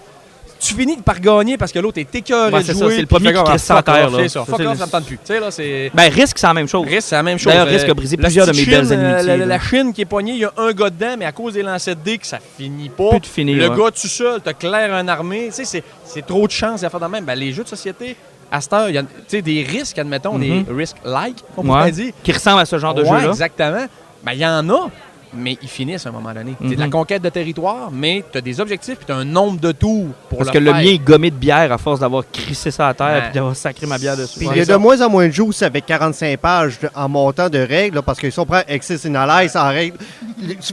tu finis par gagner parce que l'autre est écœuré de jouer. C'est le premier qui crisse sa terre. C'est ça. Fuck off, ça me tente plus. Ben, Risque, c'est la même chose. Risque, c'est la même chose. D'ailleurs, Risque a brisé plusieurs de mes belles amitiés. La Chine qui est poignée, il y a un gars dedans, mais à cause des lancers de dés, que ça finit pas. Peut finir, le gars tout seul te claire une armée. C'est trop de chance à faire de même. Ben, les jeux de société, à cette heure, il y a des risques, admettons, des risques-like, on pourrait dire. Qui ressemblent à ce genre de jeu-là. Exactement. Ben, il y en a. Mais ils finissent à un moment donné. C'est de la conquête de territoire, mais tu as des objectifs et tu as un nombre de tours pour Parce que le mien est gommé de bière à force d'avoir crissé ça à terre et d'avoir sacré ma bière dessus. Puis il y a de moins en moins de jeux aussi avec 45 pages en montant de règles, là, parce que si on prend Access in Allies en règle,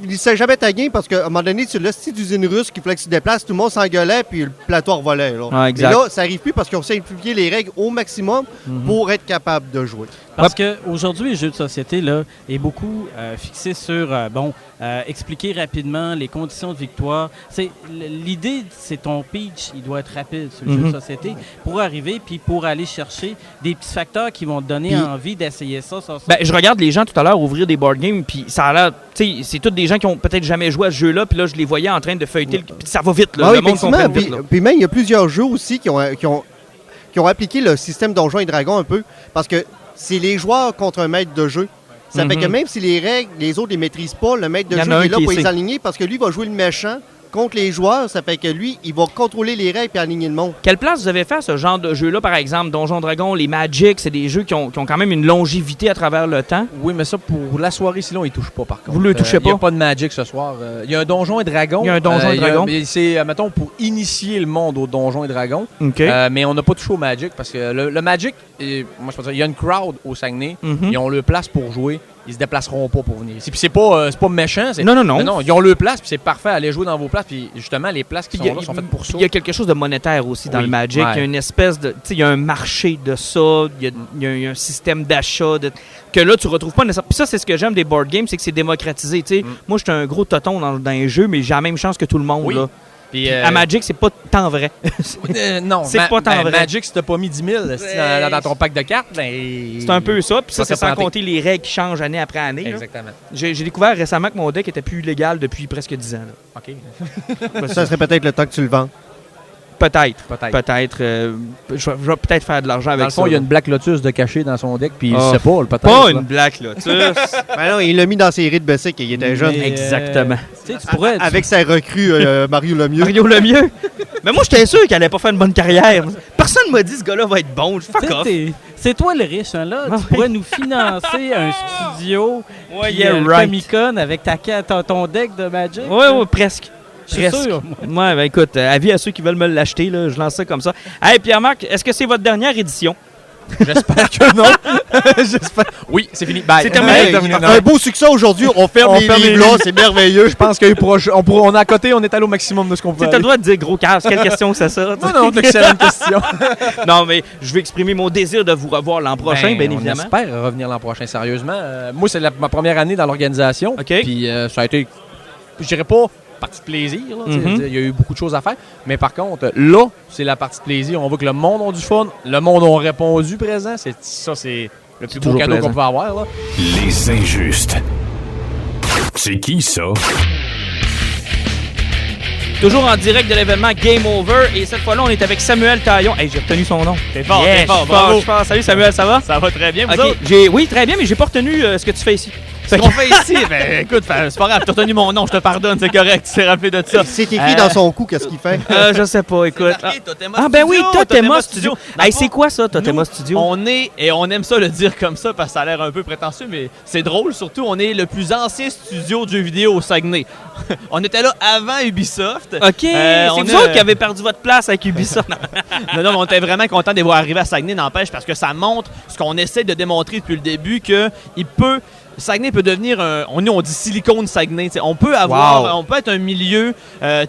il s'est jamais tagué parce qu'à un moment donné, sur l'hostie d'usine russe qui fallait que tu te déplaces, tout le monde s'engueulait puis le plateau revolait. Là. Ah, exact. Mais là, ça n'arrive plus parce qu'ils ont simplifié les règles au maximum pour être capable de jouer. Parce qu'aujourd'hui, le jeu de société là, est beaucoup fixé sur, expliquer rapidement les conditions de victoire. L'idée, c'est ton pitch, il doit être rapide sur le jeu de société pour arriver puis pour aller chercher des petits facteurs qui vont te donner envie d'essayer ça. Ben, je regarde les gens tout à l'heure ouvrir des board games, puis ça a l'air, tu sais, c'est tous des gens qui ont peut-être jamais joué à ce jeu-là, puis là, je les voyais en train de feuilleter, puis ça va vite, là. Ah, Le monde comprend vite, puis, là. puis même, il y a plusieurs jeux aussi qui ont appliqué le système Donjons et Dragons un peu, parce que c'est les joueurs contre un maître de jeu. Ça fait que même si les règles, les autres ne les maîtrisent pas, le maître de jeu est là pour les aligner parce que lui va jouer le méchant contre les joueurs. Ça fait que lui, il va contrôler les règles et aligner le monde. Quelle place vous avez fait à ce genre de jeu-là, par exemple? Donjons Dragons, les Magic, c'est des jeux qui ont quand même une longévité à travers le temps. Oui, mais ça, pour la soirée, sinon, il touche pas, par contre. Vous le touchez Il n'y pas? a pas de Magic ce soir. Il y a un Donjon et Dragon. Il y a un Donjon et Dragon. C'est, mettons, pour initier le monde au Donjon et Dragon. OK. Mais on n'a pas touché au Magic parce que le Magic, moi, je pense qu'il y a une crowd au Saguenay. Ils ont leur place pour jouer. Ils se déplaceront pas pour venir ici. Puis c'est pas méchant. Non, ils ont leur place, puis c'est parfait. Allez jouer dans vos places. Puis justement, les places qui sont là sont faites pour ça. Il y a quelque chose de monétaire aussi dans le Magic. Ouais. Il y a une espèce de... Tu sais, il y a un marché de ça. Il y a un système d'achat que là, tu retrouves pas nécessairement. Puis ça, c'est ce que j'aime des board games, c'est que c'est démocratisé. Tu sais, moi, je suis un gros toton dans les jeux, mais j'ai la même chance que tout le monde. Oui. Là. Puis, à Magic, c'est pas tant vrai. non, c'est pas tant vrai. Magic, si t'as pas mis 10 000 dans ton pack de cartes, ben... C'est un peu ça. Puis ça, c'est sans planté. compter les règles qui changent année après année. Exactement. J'ai découvert récemment que mon deck était plus illégal depuis presque 10 ans. Là. OK. Ça serait peut-être le temps que tu le vends. Peut-être. Je vais peut-être faire de l'argent avec ça. Dans le fond, il y a une Black Lotus de caché dans son deck, puis il Ah. sait pas, le peut-être. Pas une Black Lotus. Ben non, il l'a mis dans ses rides Bessic et il était jeune. Exactement. Tu sais, tu pourrais... Avec sa recrue Mario Lemieux. Mario Lemieux. Mais moi, j'étais sûr qu'elle allait pas faire une bonne carrière. Personne m'a dit ce gars-là va être bon. Fuck off. C'est toi le riche, hein, là. Tu pourrais nous financer un studio Ouais, puis, yeah, le right. Comic-Con avec ton deck de Magic. Ouais, presque. Je suis Presque. sûr. Ouais, ben écoute, avis à ceux qui veulent me l'acheter, là, je lance ça comme ça. Hey, Pierre-Marc, est-ce que c'est votre dernière édition? J'espère que non. J'espère. Oui, c'est fini. Bye. C'est terminé. Hey, un beau succès aujourd'hui. On ferme les livres là, c'est merveilleux. Je pense qu'on est à côté, on est allé au maximum de ce qu'on peut. Tu as le droit de dire gros casse. Quelle question c'est ça? Non, excellente question. Non, mais je veux exprimer mon désir de vous revoir l'an prochain, bien évidemment. On espère revenir l'an prochain, sérieusement. Moi, c'est ma première année dans l'organisation. OK. Puis ça a été, je dirais pas partie de plaisir. Là, il y a eu beaucoup de choses à faire. Mais par contre, là, c'est la partie de plaisir. On voit que le monde a du fun. Le monde a répondu présent. C'est le plus beau cadeau qu'on peut avoir. Là. Les injustes. C'est qui ça? Toujours en direct de l'événement Game Over. Et cette fois-là, on est avec Samuel Taillon. Hey, j'ai retenu son nom. T'es fort, Yes, t'es fort, je suis bravo. je suis fort. Salut Samuel, ça va? Ça va très bien, vous Ok, autres? oui, très bien, mais j'ai pas retenu ce que tu fais ici. Ce qu'on fait ici, ben écoute, c'est pas grave, t'as retenu mon nom, je te pardonne, c'est correct, tu t'es rappelé de ça. C'est écrit dans son cou, qu'est-ce qu'il fait? Je sais pas, écoute. C'est marqué Totema Ah ben oui, Studio, Totema Studio. Dans Hey, le c'est fond, quoi ça, Totema nous, Studio? On est, et on aime ça le dire comme ça parce que ça a l'air un peu prétentieux, mais c'est drôle surtout, on est le plus ancien studio de jeux vidéo au Saguenay. On était là avant Ubisoft. OK, c'est on vous a- autres qui avez perdu votre place avec Ubisoft. Non, mais on était vraiment content de les voir arriver à Saguenay, n'empêche, parce que ça montre ce qu'on essaie de démontrer depuis le début, que Saguenay peut devenir on dit Silicon Saguenay. T'sais. On peut être un milieu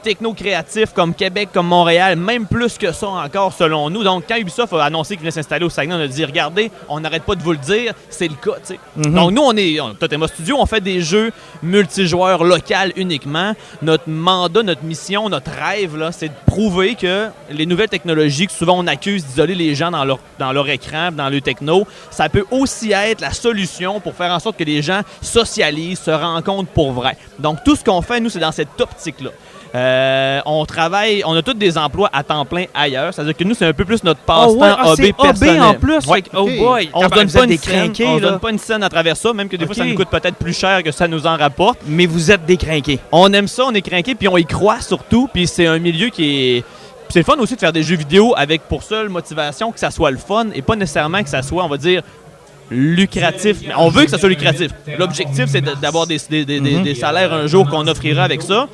techno-créatif comme Québec, comme Montréal, même plus que ça encore selon nous. Donc quand Ubisoft a annoncé qu'il venait s'installer au Saguenay, on a dit regardez, on n'arrête pas de vous le dire, c'est le cas. T'sais. Donc nous, on est Totema Studio, on fait des jeux multijoueurs locaux uniquement. Notre mandat, notre mission, notre rêve, là, c'est de prouver que les nouvelles technologies que souvent on accuse d'isoler les gens dans leur écran, dans le techno, ça peut aussi être la solution pour faire en sorte que les gens socialisent, se rencontrent pour vrai. Donc, tout ce qu'on fait, nous, c'est dans cette optique-là. On travaille, on a tous des emplois à temps plein ailleurs. C'est-à-dire que nous, c'est un peu plus notre passe-temps hobby personnel. en plus. Ouais. Oh boy. On se donne Vous êtes pas des une scène, crinqués, on se là. donne pas une scène à travers ça, même que des fois, ça Ok. nous coûte peut-être plus cher que ça nous en rapporte. Mais vous êtes des crinqués. On aime ça, on est craqué, puis on y croit surtout, puis c'est un milieu qui est... C'est le fun aussi de faire des jeux vidéo avec pour seule motivation que ça soit le fun et pas nécessairement que ça soit, on va dire, lucratif. Mais on veut que ça soit lucratif. L'objectif, c'est d'avoir des salaires un jour qu'on offrira avec ça.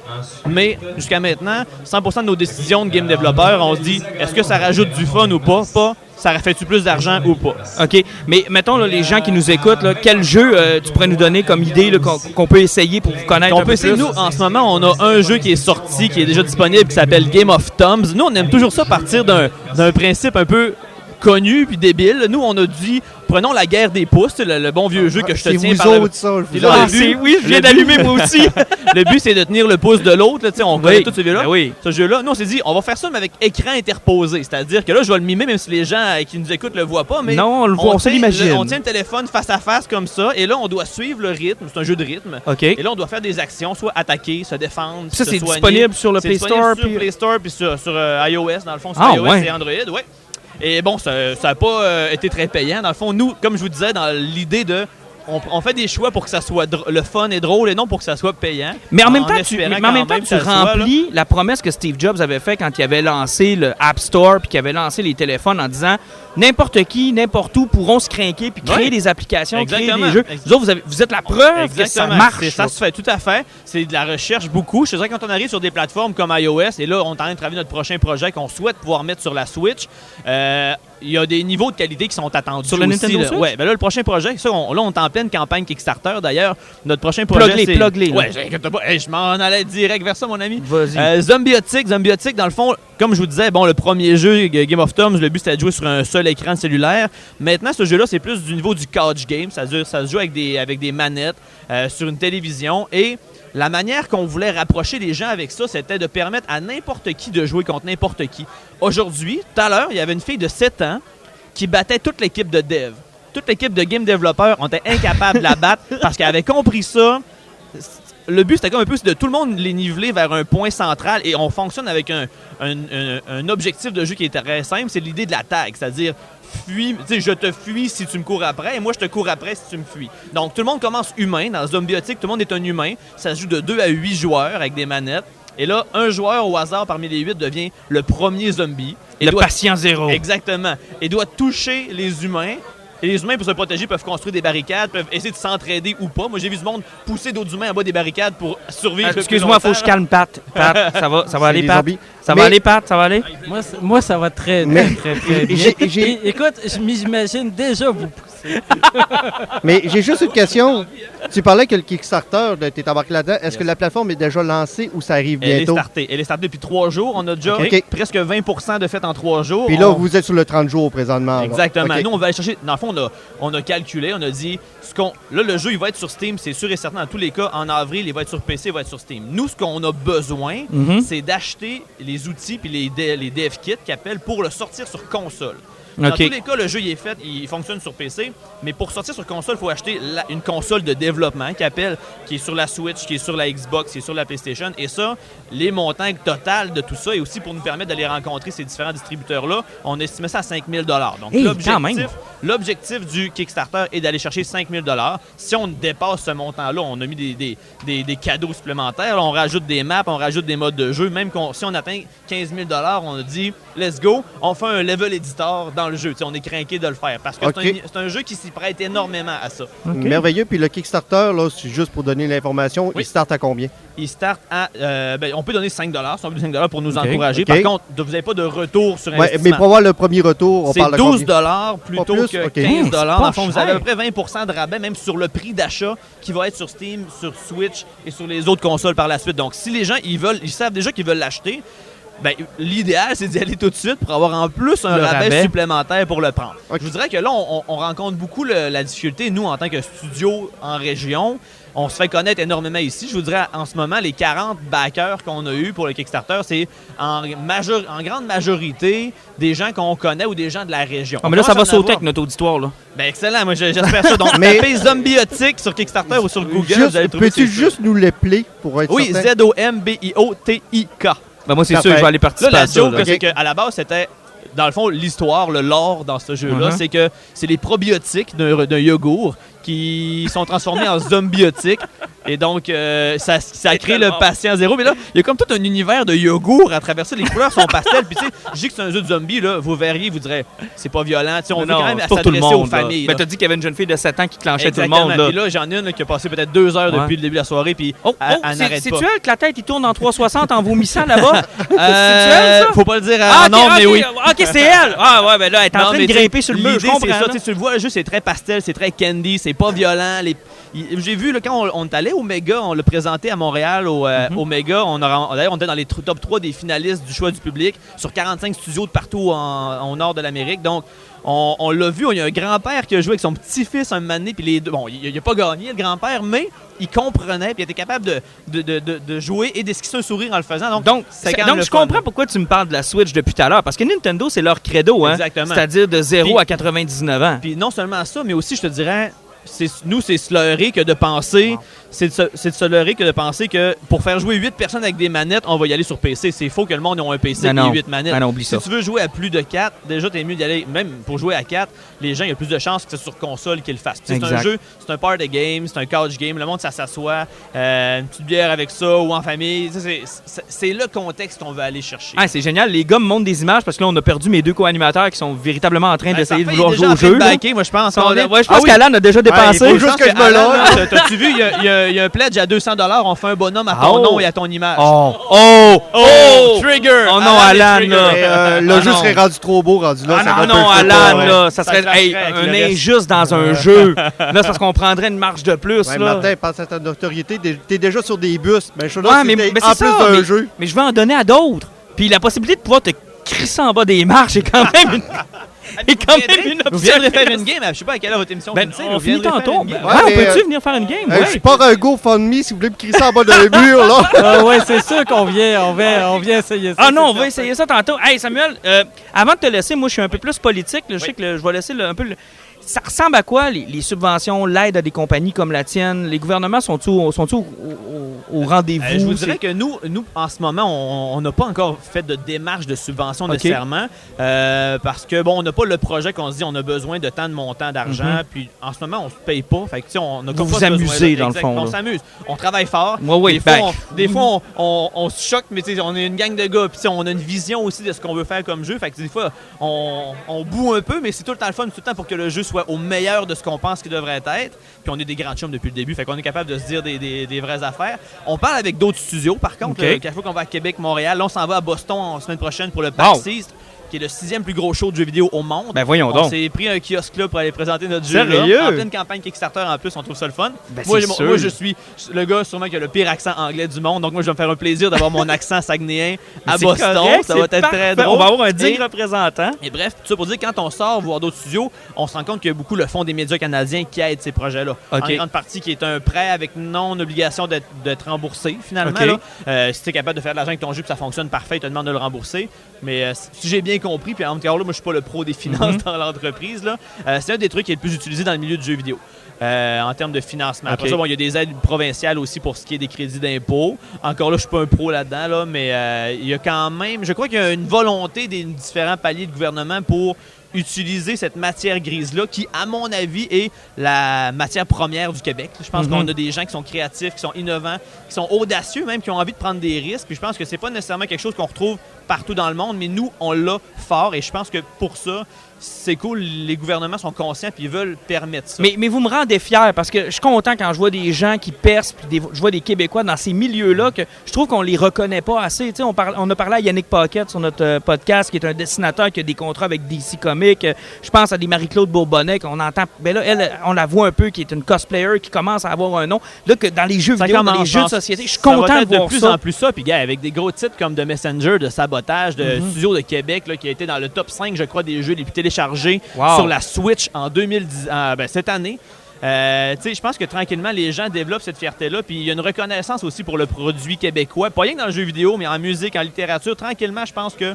Mais jusqu'à maintenant, 100% de nos décisions de game développeurs, on se dit, est-ce que ça rajoute du fun ou pas? Pas. ça aurait fait-tu plus d'argent ou pas. OK. Mais mettons, là, les gens qui nous écoutent, là, quel jeu tu pourrais nous donner comme idée là, qu'on peut essayer pour vous connaître un On peu peut essayer, plus? nous, en ce moment, on a un jeu qui est sorti, qui est déjà disponible, qui s'appelle Game of Thumbs. Nous, on aime toujours ça partir d'un principe un peu connu puis débile. Nous, on a dit, prenons la guerre des pouces, le bon vieux jeu que je te C'est tiens vous par le... autres, ça, je Et vous là, en- le but- Oui, je viens le d'allumer but- moi aussi. Le but, c'est de tenir le pouce de l'autre. Là, tu sais, on connaît tous ces jeux-là. Ben oui. Ce jeu-là, nous, on s'est dit, on va faire ça, mais avec écran interposé. C'est-à-dire que là, je vais le mimer, même si les gens qui nous écoutent le voient pas. Mais Non, on le voit, on se tient l'imagine. On tient le téléphone face à face comme ça, et là, on doit suivre le rythme. C'est un jeu de rythme. OK. Et là, on doit faire des actions, soit attaquer, se défendre, Ça, se c'est soigner. disponible sur le C'est Play disponible Store. sur puis- Play Store puis sur iOS, dans le fond, sur Ah, iOS ouais. et Android, ouais. Et bon, ça n'a pas été très payant. Dans le fond, nous, comme je vous disais, dans l'idée de... On fait des choix pour que ça soit le fun et drôle et non pour que ça soit payant. Mais en même temps, espérant mais en même quand temps, tu ça le soit, là. remplis la promesse que Steve Jobs avait fait quand il avait lancé le App Store puis qu'il avait lancé les téléphones en disant n'importe qui, n'importe où pourront se craquer puis créer Ouais. des applications, créer Exactement. des jeux. Vous autres, vous êtes la preuve que ça marche. Ça là. se fait tout à fait. C'est de la recherche beaucoup. Je te dirais, quand on arrive sur des plateformes comme iOS, et là, on est en train de travailler notre prochain projet qu'on souhaite pouvoir mettre sur la Switch, il y a des niveaux de qualité qui sont attendus. Sur le aussi, Nintendo là. Switch? Ouais, ben là, le prochain projet, ça, là, on est en pleine campagne Kickstarter d'ailleurs. Notre prochain projet, c'est... Plug-les, là. Ouais, j'inquiète pas. Hey, je m'en allais direct vers ça, mon ami. Vas-y. Zombiotic, dans le fond, comme je vous disais, bon, le premier jeu, Game of Thumbs, le but c'était de jouer sur un seul écran cellulaire. Maintenant, ce jeu-là, c'est plus du niveau du couch game. Ça se joue avec des manettes sur une télévision. Et la manière qu'on voulait rapprocher les gens avec ça, c'était de permettre à n'importe qui de jouer contre n'importe qui. Aujourd'hui, tout à l'heure, il y avait une fille de 7 ans qui battait toute l'équipe de dev. Toute l'équipe de game développeurs, on était incapables de la battre parce qu'elle avait compris ça. Le but, c'était comme un peu de tout le monde les niveler vers un point central et on fonctionne avec un objectif de jeu qui est très simple, c'est l'idée de la tag, c'est-à-dire fuis, tu sais, je te fuis si tu me cours après et moi je te cours après si tu me fuis. Donc tout le monde commence humain, dans Zombiotic, tout le monde est un humain, ça se joue de 2 à 8 joueurs avec des manettes. Et là, un joueur au hasard parmi les 8 devient le premier zombie. Et Le doit- patient zéro. Exactement. Et doit toucher les humains. Et les humains, pour se protéger, peuvent construire des barricades, peuvent essayer de s'entraider ou pas. Moi, j'ai vu du monde pousser d'autres humains en bas des barricades pour survivre. le plus Excuse-moi, faut que je longtemps. calme Pat. Pat, ça va C'est aller, des Pat. zombies. Ça Mais- va aller, Pat, ça va aller. Moi, ça va très, Mais- très, très bien. Écoute, je m'imagine déjà vous pousser. Mais j'ai juste une question. Tu parlais que le Kickstarter, tu es embarqué là-dedans. Est-ce que la plateforme est déjà lancée ou ça arrive Elle est bientôt? startée. Elle est startée depuis 3 jours. On a déjà OK. presque 20% de fait en 3 jours. Puis là, On- vous êtes sur le 30 jours présentement. là. Exactement. OK. Nous, on va aller chercher. Dans le fond, on a calculé, on a dit. Là, le jeu, il va être sur Steam, c'est sûr et certain. Dans tous les cas, en avril, il va être sur PC, il va être sur Steam. Nous, ce qu'on a besoin, Mhm. c'est d'acheter les outils puis les dev kits qui appellent pour le sortir sur console. Dans OK. tous les cas, le jeu il est fait, il fonctionne sur PC, mais pour sortir sur console, il faut acheter une console de développement qui est sur la Switch, qui est sur la Xbox, qui est sur la PlayStation. Et ça, les montants total de tout ça, et aussi pour nous permettre d'aller rencontrer ces différents distributeurs-là, on estimait ça à 5 000 Donc Hey, quand même. l'objectif du Kickstarter est d'aller chercher 5 000 Si on dépasse ce montant-là, on a mis des cadeaux supplémentaires. Là, on rajoute des maps, on rajoute des modes de jeu. Même si on atteint 15 000 on a dit « let's go », on fait un level editor dans le jeu. T'sais, on est craqué de le faire parce que OK. c'est un jeu qui s'y prête énormément à ça. Merveilleux. Puis le Kickstarter, là, c'est juste pour donner l'information, Oui. il start à combien? Il start à... on peut donner 5 si on veut 5 pour nous OK. encourager. OK. Par contre, vous n'avez pas de retour sur Ouais, investissement. mais pour avoir le premier retour, on C'est parle de 12 combien? plutôt Pas plus? que OK. 15 pas Dans le fond, vous avez à cher. peu près 20 de rabais, même sur le prix d'achat qui va être sur Steam, sur Switch et sur les autres consoles par la suite. Donc, si les gens, ils savent déjà qu'ils veulent l'acheter, ben, l'idéal, c'est d'y aller tout de suite pour avoir en plus un Le rabais rabais. supplémentaire pour le prendre. OK. Je vous dirais que là, on rencontre beaucoup la difficulté, nous, en tant que studio en région. On se fait connaître énormément ici. Je vous dirais, en ce moment, les 40 backers qu'on a eu pour le Kickstarter, c'est en grande majorité des gens qu'on connaît ou des gens de la région. Ah, mais là, ça va On commence à en sauter avoir. avec notre auditoire, là. Ben excellent, moi j'espère ça. Donc, Mais- tapez Zombiotic sur Kickstarter ou sur Google, Juste- vous allez trouver Peux-tu ces jeux. juste nous l'épeler pour être Oui, certain? Zombiotik. Ben, moi, c'est Parfait. sûr, je vais aller Là, participer la à ça. joke, là. là, c'est qu'à la base, c'était, dans le fond, l'histoire, le lore dans ce jeu-là, Mhm. c'est que c'est les probiotiques d'un yogourt qui sont transformés en zombiotiques. Et donc, ça crée le patient zéro. Mais là, il y a comme tout un univers de yogourt à travers ça. Les couleurs sont pastel. Puis tu sais, je dis que c'est un jeu de zombies, là, vous verriez, vous direz, c'est pas violent. Tu sais, on veut quand même c'est pour tout le s'adresser aux monde. familles. Mais là. t'as dit qu'il y avait une jeune fille de 7 ans qui clenchait Exactement. tout le monde. Là. Puis là, j'en ai une là, qui a passé peut-être 2 heures Ouais. depuis le début de la soirée. Puis elle n'arrête c'est pas. tu elle que la tête il tourne en 360 en vomissant là-bas? C'est elle, ça? Faut pas le dire Ah, non, ok, mais ok, oui. Ok, c'est elle! Ah ouais, ben là, elle est en Non, train de mais grimper sur le mur, je l'idée, comprends. c'est ça, là. tu le vois, le jeu, c'est très pastel, c'est très candy, c'est pas violent. J'ai vu, là, quand on est allé au Méga, on l'a présenté à Montréal au Méga. D'ailleurs, on était dans les top 3 des finalistes du choix du public sur 45 studios de partout au nord de l'Amérique. Donc, on l'a vu, il y a un grand-père qui a joué avec son petit-fils un moment donné, puis les deux, bon, il n'a pas gagné, le grand-père, mais il comprenait, puis il était capable de jouer et d'esquisser un sourire en le faisant. Donc Je comprends pourquoi tu me parles de la Switch depuis tout à l'heure, parce que Nintendo, c'est leur credo, hein? Exactement. C'est-à-dire de 0 Puis- à 99 ans. Puis non seulement ça, mais aussi, je te dirais, c'est se leurrer que de penser, c'est de se leurrer que de penser que pour faire jouer 8 personnes avec des manettes, on va y aller sur PC. C'est faux que le monde ait un PC Non, avec non. 8 manettes. Ah non, oublie si ça. tu veux jouer à plus de 4, déjà, t'es mieux d'y aller. Même pour jouer à 4, les gens, il y a plus de chances que c'est sur console qu'ils le fassent. C'est un Exact. jeu, c'est un party game, c'est un couch game. Le monde, ça s'assoit, une petite bière avec ça ou en famille. C'est le contexte qu'on veut aller chercher. Ah, c'est génial, les gars me montrent des images parce que là, on a perdu mes deux co-animateurs qui sont véritablement en train d'essayer de Parfait, vouloir il est jouer déjà au en train jeu. de là. backer, moi, je pense. Ouais, je pense qu'Alan a déjà dépensé. il faut juste que je me Alan, lâche. t'as-tu vu, il y a un pledge à 200$, on fait un bonhomme à ton Oh. nom et à ton image. Trigger! Oh non, Alan, Trigger. là. Le Ah jeu non. serait rendu trop beau, rendu là. ça Ah aurait non, pas non, été Alan, ouais. là, ça serait clasherait hey, avec un le reste. injuste dans un jeu. Là, c'est parce qu'on prendrait une marge de plus. Ouais, là. Martin, pense à ta notoriété. T'es déjà sur des bus. Ben, je suis là, Ouais, mais c'était c'est en ça, plus d'un mais- jeu. Mais je vais en donner à d'autres. Puis la possibilité de pouvoir te crisser en bas des marches est quand même une, est quand même une Vous viendrez option. faire une game, je sais pas à quelle heure votre émission Ben, finit, on vous finit viendrez faire tantôt. une game. Ben, Ouais, ouais, on mais, peut-tu venir faire une game? Je Ouais. pars un GoFundMe si vous voulez me crisser en bas d'un mur, là. Ah ouais, c'est sûr qu'on vient essayer ça. Ah non, c'est on va essayer ça tantôt. Hey Samuel, avant de te laisser, moi je suis un peu plus politique. Là, je sais que je vais laisser un peu... Ça ressemble à quoi les subventions, l'aide à des compagnies comme la tienne? Les gouvernements sont-ils au rendez-vous? Je vous C'est- dirais que nous, en ce moment, on n'a pas encore fait de démarche de subvention nécessairement parce que, bon, on n'a pas le projet qu'on se dit on a besoin de tant de montants d'argent, puis en ce moment, on se paye pas. Fait que, tu sais, on a comme vous pas ce amusez, besoin-là. dans le Exact. fond, On là. s'amuse. On travaille fort. Ouais, oui, Des fois, on se choque, mais tu sais, on est une gang de gars, puis tu sais, on a une vision aussi de ce qu'on veut faire comme jeu. Fait que des fois, on boue un peu, mais c'est tout le temps le fun, tout le temps pour que le jeu soit au meilleur de ce qu'on pense qu'il devrait être. Puis on est des grands chums depuis le début, fait qu'on est capable de se dire des vraies affaires. On parle avec d'autres studios, par contre. OK. Chaque fois qu'on va à Québec, Montréal, là, on s'en va à Boston la semaine prochaine pour le PAX East, qui est le 6e plus gros show de jeux vidéo au monde. Ben voyons On donc. s'est pris un kiosque là pour aller présenter notre jeu Sérieux? là. En pleine campagne Kickstarter en plus, on trouve ça le fun. Ben, moi, c'est sûr. moi, je suis le gars sûrement qui a le pire accent anglais du monde, donc moi je vais me faire un plaisir d'avoir mon accent saguenéen à C'est Boston. correct, Ça va c'est être très parfait. drôle. On va avoir un digne Et- représentant. et bref, tout ça pour dire, quand on sort voir d'autres studios, on se rend compte qu'il y a beaucoup le Fonds des médias canadiens qui aide ces projets-là. OK. En grande partie, qui est un prêt avec non-obligation d'être remboursé, finalement. OK. Là. Si tu es capable de faire de l'argent avec ton jeu et ça fonctionne parfait, ils te demandent de le rembourser. Mais si j'ai bien compris, puis en tout cas, là, moi, je suis pas le pro des finances dans l'entreprise, là, c'est un des trucs qui est le plus utilisé dans le milieu du jeu vidéo. En termes de financement. Après OK. ça, bon, il y a des aides provinciales aussi pour ce qui est des crédits d'impôt. Encore là, je suis pas un pro là-dedans, là, mais il y a quand même... Je crois qu'il y a une volonté des différents paliers de gouvernement pour utiliser cette matière grise-là qui, à mon avis, est la matière première du Québec. Je pense qu'on a des gens qui sont créatifs, qui sont innovants, qui sont audacieux même, qui ont envie de prendre des risques. Puis je pense que c'est pas nécessairement quelque chose qu'on retrouve partout dans le monde, mais nous, on l'a fort. Et je pense que pour ça, c'est cool. Les gouvernements sont conscients puis ils veulent permettre ça. Mais vous me rendez fier parce que je suis content quand je vois des gens qui percent, puis je vois des Québécois dans ces milieux-là que je trouve qu'on les reconnaît pas assez. Tu sais, on a parlé à Yannick Paquette sur notre podcast, qui est un dessinateur qui a des contrats avec DC Comics. Je pense à des Marie-Claude Bourbonnais qu'on entend. Ben là, elle, on la voit un peu, qui est une cosplayer qui commence à avoir un nom. Là, que dans les jeux Ça vidéo, dans commence, les jeux de je pense. société, je suis Ça va content de être voir de plus ça. en plus ça. Puis, gars, avec des gros titres comme The Messenger, de Sabotage, de Studio de Québec, là, qui a été dans le top 5, je crois, des jeux les plus téléchargés Wow. sur la Switch en 2010, cette année. Tu sais, je pense que tranquillement, les gens développent cette fierté-là. Puis il y a une reconnaissance aussi pour le produit québécois. Pas rien que dans le jeu vidéo, mais en musique, en littérature. Tranquillement, je pense que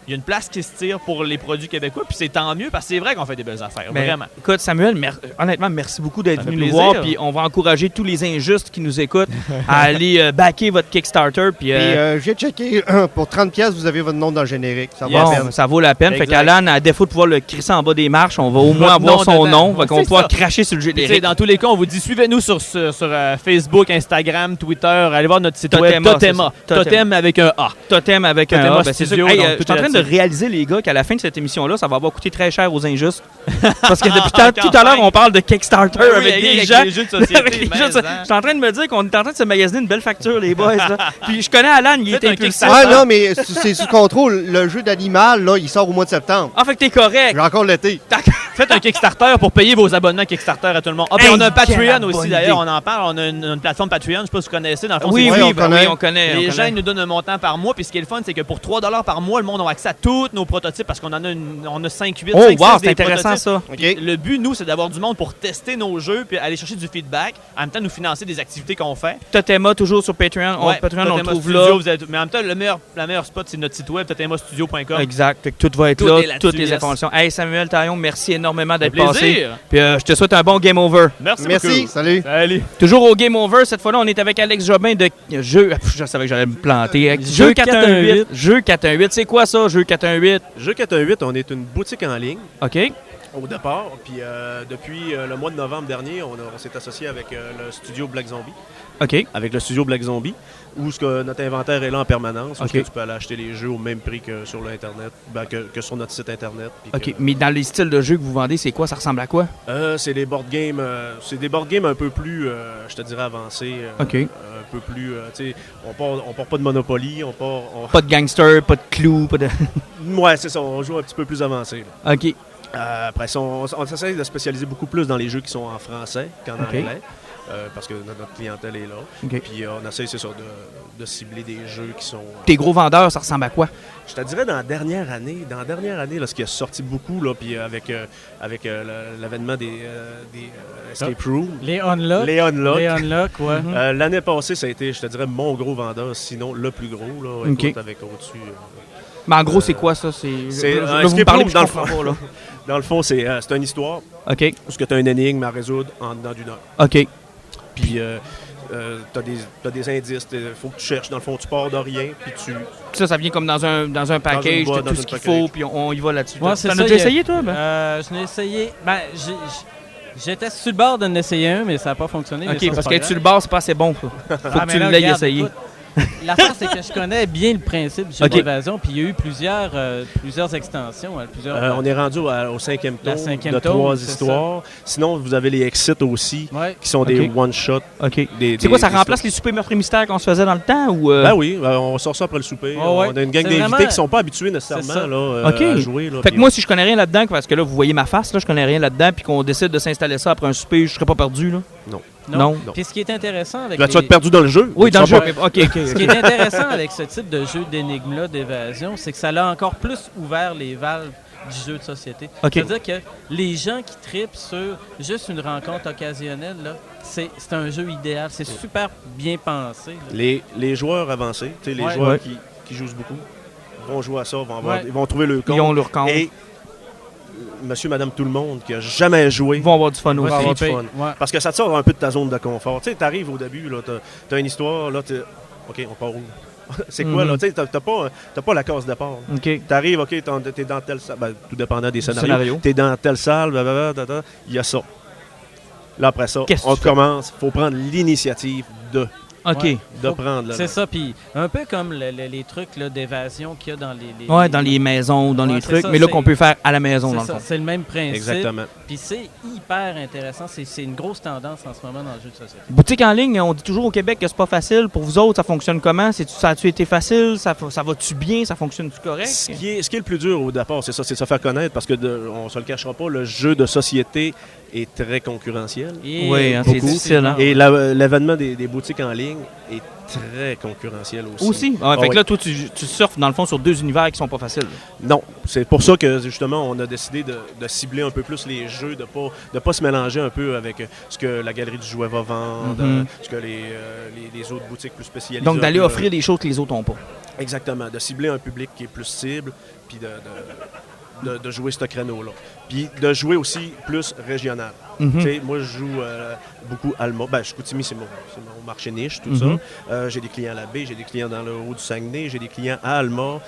Il y a une place qui se tire pour les produits québécois, puis c'est tant mieux parce que c'est vrai qu'on fait des belles affaires, Ben, vraiment. Écoute, Samuel, honnêtement, merci beaucoup d'être Ça fait venu nous plaisir. voir. Puis on va encourager tous les injustes qui nous écoutent à aller backer votre Kickstarter. Puis J'ai checké, pour 30$, vous avez votre nom dans le générique. Ça va Yes. la bon, peine. ça vaut la peine. Fait Exact. qu'Alan, à défaut de pouvoir le crisser en bas des marches, on va au moins Votre avoir nom son dedans. nom. Fait qu'on va C'est pouvoir ça. cracher sur le Puis, tu sais, générique. dans tous les cas, on vous dit suivez-nous sur Facebook, Instagram, Twitter, allez voir notre site web Totema, Totema. c'est ça. Totem avec un A. Totem avec Totema un A. Ben, c'est sûr. Studio, Hey, donc, je tout suis en est train de là-dessus. réaliser, les gars, qu'à la fin de cette émission-là, ça va avoir coûté très cher aux injustes. Parce que depuis En tout à l'heure, campagne. on parle de Kickstarter Oui, avec des gens. les jeux de société. Avec les mais, jeux de- hein. Je suis en train de me dire qu'on est en train de se magasiner une belle facture, les boys. Là. Puis je connais Alan, il Faites est un impulsif. Kickstarter. Ouais, non, mais c'est sous contrôle. Le jeu d'animal, là, il sort au mois de septembre. Ah, fait que t'es correct. J'ai encore l'été. Faites un Kickstarter pour payer vos abonnements Kickstarter à tout le monde. Ah, puis Hey, on a un Patreon quelle aussi, bonne d'ailleurs, idée. on en parle. On a une plateforme Patreon, je sais pas si vous connaissez. Dans le fond, Oui, c'est- Ouais, oui, on ben connaît. oui, on connaît. Les on gens connaît. ils nous donnent un montant par mois, puis ce qui est le fun, c'est que pour 3$ par mois, le monde a accès à tous nos prototypes parce qu'on en a, on a 5-8, Oh, 5, wow, 6 c'est des intéressant prototypes. ça. OK? Le but, nous, c'est d'avoir du monde pour tester nos jeux puis aller chercher du feedback, en même temps nous financer des activités qu'on fait. Totema, toujours sur Patreon. Ouais, Patreon, on le Totema trouve Studio, là. vous êtes- mais en même temps, la meilleure spot, c'est notre site web, totemastudio.com. Exact. Fait que tout va être Tout là, est là-dessus, toutes les yes. informations. Hey, Samuel Taillon, merci énormément d'être Plaisir. passé. Puis je te souhaite un bon Game Over. Merci Merci, beaucoup. salut. Salut. Toujours au Game Over, cette fois-là, on est avec Alex Jobin de Jeu. Je savais que j'allais me planter. Jeu Jeu 418. Jeu 418. C'est quoi ça, Jeu 418? Jeu 418, on est une boutique en ligne OK. au départ. Puis depuis le mois de novembre dernier, on s'est associé avec le studio Black Zombie. OK. Avec le studio Black Zombie, où notre inventaire est là en permanence. Où Ok. tu peux aller acheter les jeux au même prix que sur l'Internet, que sur notre site Internet. Puis OK. que- Mais dans les styles de jeux que vous vendez, c'est quoi? Ça ressemble à quoi? c'est des board games, c'est des board games un peu plus, je te dirais, avancés. Ok. Un peu plus, tu sais, on part pas de Monopoly, Pas de gangster, pas de clou, pas de. Ouais, c'est ça, on joue un petit peu plus avancé. Là. OK. Après ça, on essaie de spécialiser beaucoup plus dans les jeux qui sont en français qu'en Ok. anglais, parce que notre clientèle est là. OK. Puis on essaie, c'est ça, de cibler des jeux qui sont... Tes gros vendeurs, ça ressemble à quoi? Je te dirais, dans la dernière année, là, ce qui a sorti beaucoup, là, puis avec l'avènement des Escape Room, Les unlock. les Unlock, Les unlock, ouais. l'année passée, ça a été, je te dirais, mon gros vendeur, sinon le plus gros, là, Ok. écoute, avec au-dessus... Mais en gros, c'est quoi ça? c'est Là, un vous me escape parlez, room, puis je dans le comprends fond. pas, là. Dans le fond, c'est une histoire OK. où tu as une énigme à résoudre en dedans d'une heure. OK. Puis t'as des indices, faut que tu cherches. Dans le fond, tu pars de rien, puis tu... Ça vient comme dans un package boîte, de dans tout ce une qu'il package. faut, puis on y va là-dessus. Ouais, c'est T'en as ça, déjà il y a- essayé, toi? Ben? Je l'ai essayé. Ben, j'étais sur le bord d'en essayer un, mais ça n'a pas fonctionné. mais OK, ça, parce c'est qu'être pas sur le bord, c'est pas assez bon. Faut grave. que mais tu là, l'aies regarde, essayé. écoute, l'affaire, c'est que je connais bien le principe du jeu Ok. d'évasion, puis il y a eu plusieurs extensions. on est rendu au 5e La tome 5e de tome, 3 c'est histoires. Sinon, vous avez les Exits aussi, Ouais. qui sont des Ok. one-shots. OK. Des- C'est quoi, des- ça des remplace les soupers meurtres et mystères qu'on se faisait dans le temps? Ou Ben oui, on sort ça après le souper. Ouais, ouais. On a une gang C'est d'invités vraiment- qui ne sont pas habitués C'est ça. nécessairement là, Ok. à jouer. Là, Fait que puis moi, si je connais rien là-dedans, parce que là, vous voyez ma face, là, je connais rien là-dedans, puis qu'on décide de s'installer ça après un souper, je serais pas perdu, là? Non. Puis ce qui est intéressant avec là, tu vas les- te perdu dans le jeu. Oui, mais dans le tu jeu. vas pas- OK, OK. Ce qui est intéressant avec ce type de jeu d'énigmes-là, d'évasion, c'est que ça a encore plus ouvert les valves du jeu de société. OK. C'est-à-dire que les gens qui tripent sur juste une rencontre occasionnelle, là, c'est un jeu idéal. C'est super bien pensé. là. Les joueurs avancés, tu sais, les Ouais. joueurs Ouais. qui jouent beaucoup, vont jouer à ça, Ouais. ils vont trouver le compte. Ils ont leur compte. Et monsieur, madame, tout le monde qui a jamais joué, Ils vont avoir du fun va aussi. avoir du triper. fun. Ouais. Parce que ça te sort un peu de ta zone de confort. Tu sais, t'arrives au début, là, t'as une histoire, là, OK, on part où? C'est quoi, Mhm. là? Tu sais, t'as pas la case départ. OK. T'arrives, OK, t'es dans telle salle, ben, tout dépendant des scénarios. Scénario. T'es dans telle salle, blablabla, il y a ça. Là, après ça, Qu'est-ce que on tu fais? commence, faut prendre l'initiative de OK. Ouais. prendre. Là, C'est ça, puis un peu comme les trucs là, d'évasion qu'il y a dans les Ouais, dans les maisons, dans Ouais, les c'est trucs, ça, mais là c'est- qu'on peut faire à la maison, dans C'est le ça, fond. c'est le même principe. Exactement. Puis c'est hyper intéressant. C'est une grosse tendance en ce moment dans le jeu de société. Boutique en ligne, on dit toujours au Québec que c'est pas facile. Pour vous autres, ça fonctionne comment? Ça a-tu été facile? Ça va-tu bien? Ça fonctionne-tu correct? Ce qui est le plus dur au départ, c'est ça, c'est de se faire connaître parce que on se le cachera pas, le jeu de société est très concurrentiel. Et Oui, hein, c'est beaucoup. difficile, hein. Et l'événement des boutiques en ligne est très concurrentiel aussi. Aussi? Ouais, Ah fait que oui. là, toi, tu surfes dans le fond sur deux univers qui sont pas faciles. Non, c'est pour ça que justement on a décidé de cibler un peu plus les jeux, de pas se mélanger un peu avec ce que la galerie du jouet va vendre, Mhm. ce que les autres boutiques plus spécialisées. Donc, d'aller là. offrir des choses que les autres n'ont pas. Exactement, de cibler un public qui est plus cible, puis de jouer ce créneau-là. Puis de jouer aussi plus régional. Tu sais, moi, je joue beaucoup Alma. Ben, Chicoutimi, c'est mon marché niche, tout ça. J'ai des clients à la baie, j'ai des clients dans le haut du Saguenay, j'ai des clients à Alma,